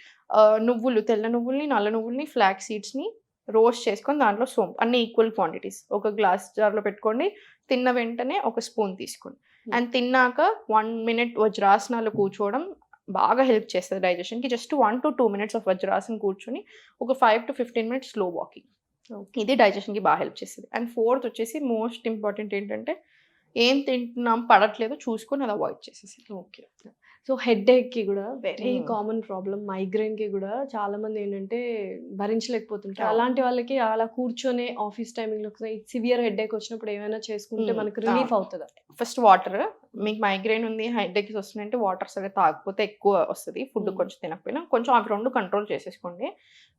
నువ్వులు, తెల్ల నువ్వుల్ని, నల్ల నువ్వుల్ని, ఫ్లాక్ సీడ్స్ని రోస్ట్ చేసుకొని దాంట్లో సోంపు అన్ని ఈక్వల్ క్వాంటిటీస్ ఒక గ్లాస్ జార్లో పెట్టుకోండి. తిన్న వెంటనే ఒక స్పూన్ తీసుకోండి. అండ్ తిన్నాక 1 minute వజ్రాసనాలు కూర్చోవడం బాగా హెల్ప్ చేస్తుంది డైజెషన్కి. జస్ట్ 1 to 2 minutes ఆఫ్ వజ్రాసనం కూర్చొని ఒక 5 to 15 minutes స్లో వాకింగ్. ఇది డైజెషన్కి బాగా హెల్ప్ చేస్తుంది. అండ్ ఫోర్త్ వచ్చేసి మోస్ట్ ఇంపార్టెంట్ ఏంటంటే ఏం తింటున్నాం పడట్లేదు చూసుకొని అది అవాయిడ్ చేసేసి. ఓకే. సో హెడ్ఏక్కి కూడా వెరీ కామన్ ప్రాబ్లం. మైగ్రేన్కి కూడా చాలా మంది ఏంటంటే భరించలేకపోతుంటారు. అలాంటి వాళ్ళకి అలా కూర్చొని ఆఫీస్ టైమింగ్లో సివియర్ హెడ్ఏక్ వచ్చినప్పుడు ఏమైనా చేసుకుంటే మనకు రిలీఫ్ అవుతుందా? First water. మీకు మైగ్రేన్ ఉంది, హెడ్ఏక్స్ వస్తున్నాయంటే వాటర్ సరే తాగకపోతే ఎక్కువ వస్తుంది. ఫుడ్ కొంచెం తినకపోయినా కొంచెం అవి 2 కంట్రోల్ చేసేసుకోండి.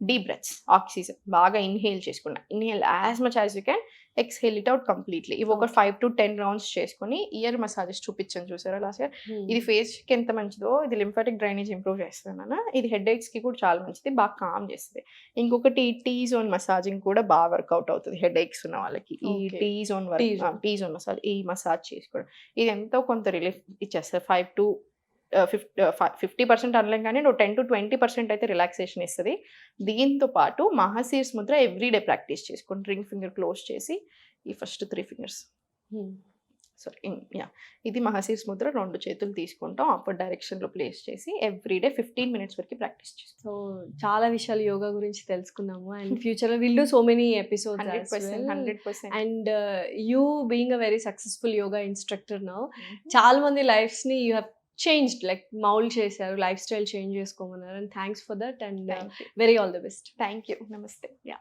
డీప్ బ్రెత్స్, ఆక్సిజన్ బాగా ఇన్హేల్ చేసుకోండి. Inhale as much as you can, exhale it out completely. ఇవి ఒక 5 to 10 rounds చేసుకొని ఇయర్ మసాజెస్ చూపించాను చూసారా లాస్ట్ ఇయర్. ఇది ఫేస్కి ఎంత మంచిదో ఇది లింఫాటిక్ డ్రైనేజ్ ఇంప్రూవ్ చేస్తాను. ఇది హెడ్ఏక్స్కి కూడా చాలా మంచిది, బాగా కామ్ చేస్తుంది. ఇంకొకటి టీ జోన్ మసాజింగ్ కూడా బాగా వర్కౌట్ అవుతుంది హెడ్ఏక్స్ ఉన్న వాళ్ళకి. ఈ టీ జోన్ మసాజ్, ఈ మసాజ్ చేసుకోవడం ఇది ఎంతో కొంత రిలీఫ్ ఇచ్చేస్తుంది. 5 to 50% అనలేం కానీ 10 to 20% అయితే రిలాక్సేషన్ ఇస్తుంది. దీంతో పాటు మహాశీర్స్ ముద్ర ఎవ్రీడే ప్రాక్టీస్ చేసుకోండి. రింగ్ ఫింగర్ క్లోజ్ చేసి ఈ ఫస్ట్ 3 fingers ఇది మహాశీర్స్ ముద్ర 2 చేతులు తీసుకుంటాం. అప్పర్ డైరెక్షన్లో ప్లేస్ చేసి ఎవ్రీడే 15 minutes వరకు ప్రాక్టీస్ చేస్తాం. సో చాలా విషయాలు యోగా గురించి తెలుసుకున్నాము. అండ్ ఫ్యూచర్లో will do so many episodes 100%. And you being a very successful yoga instructor now, చాలా మంది లైఫ్స్ని you have changed, like mould చేశారు, లైఫ్ స్టైల్ చేంజ్ చేసుకోమన్నారు. And thanks for that and very all the best. Thank you. నమస్తే. Yeah.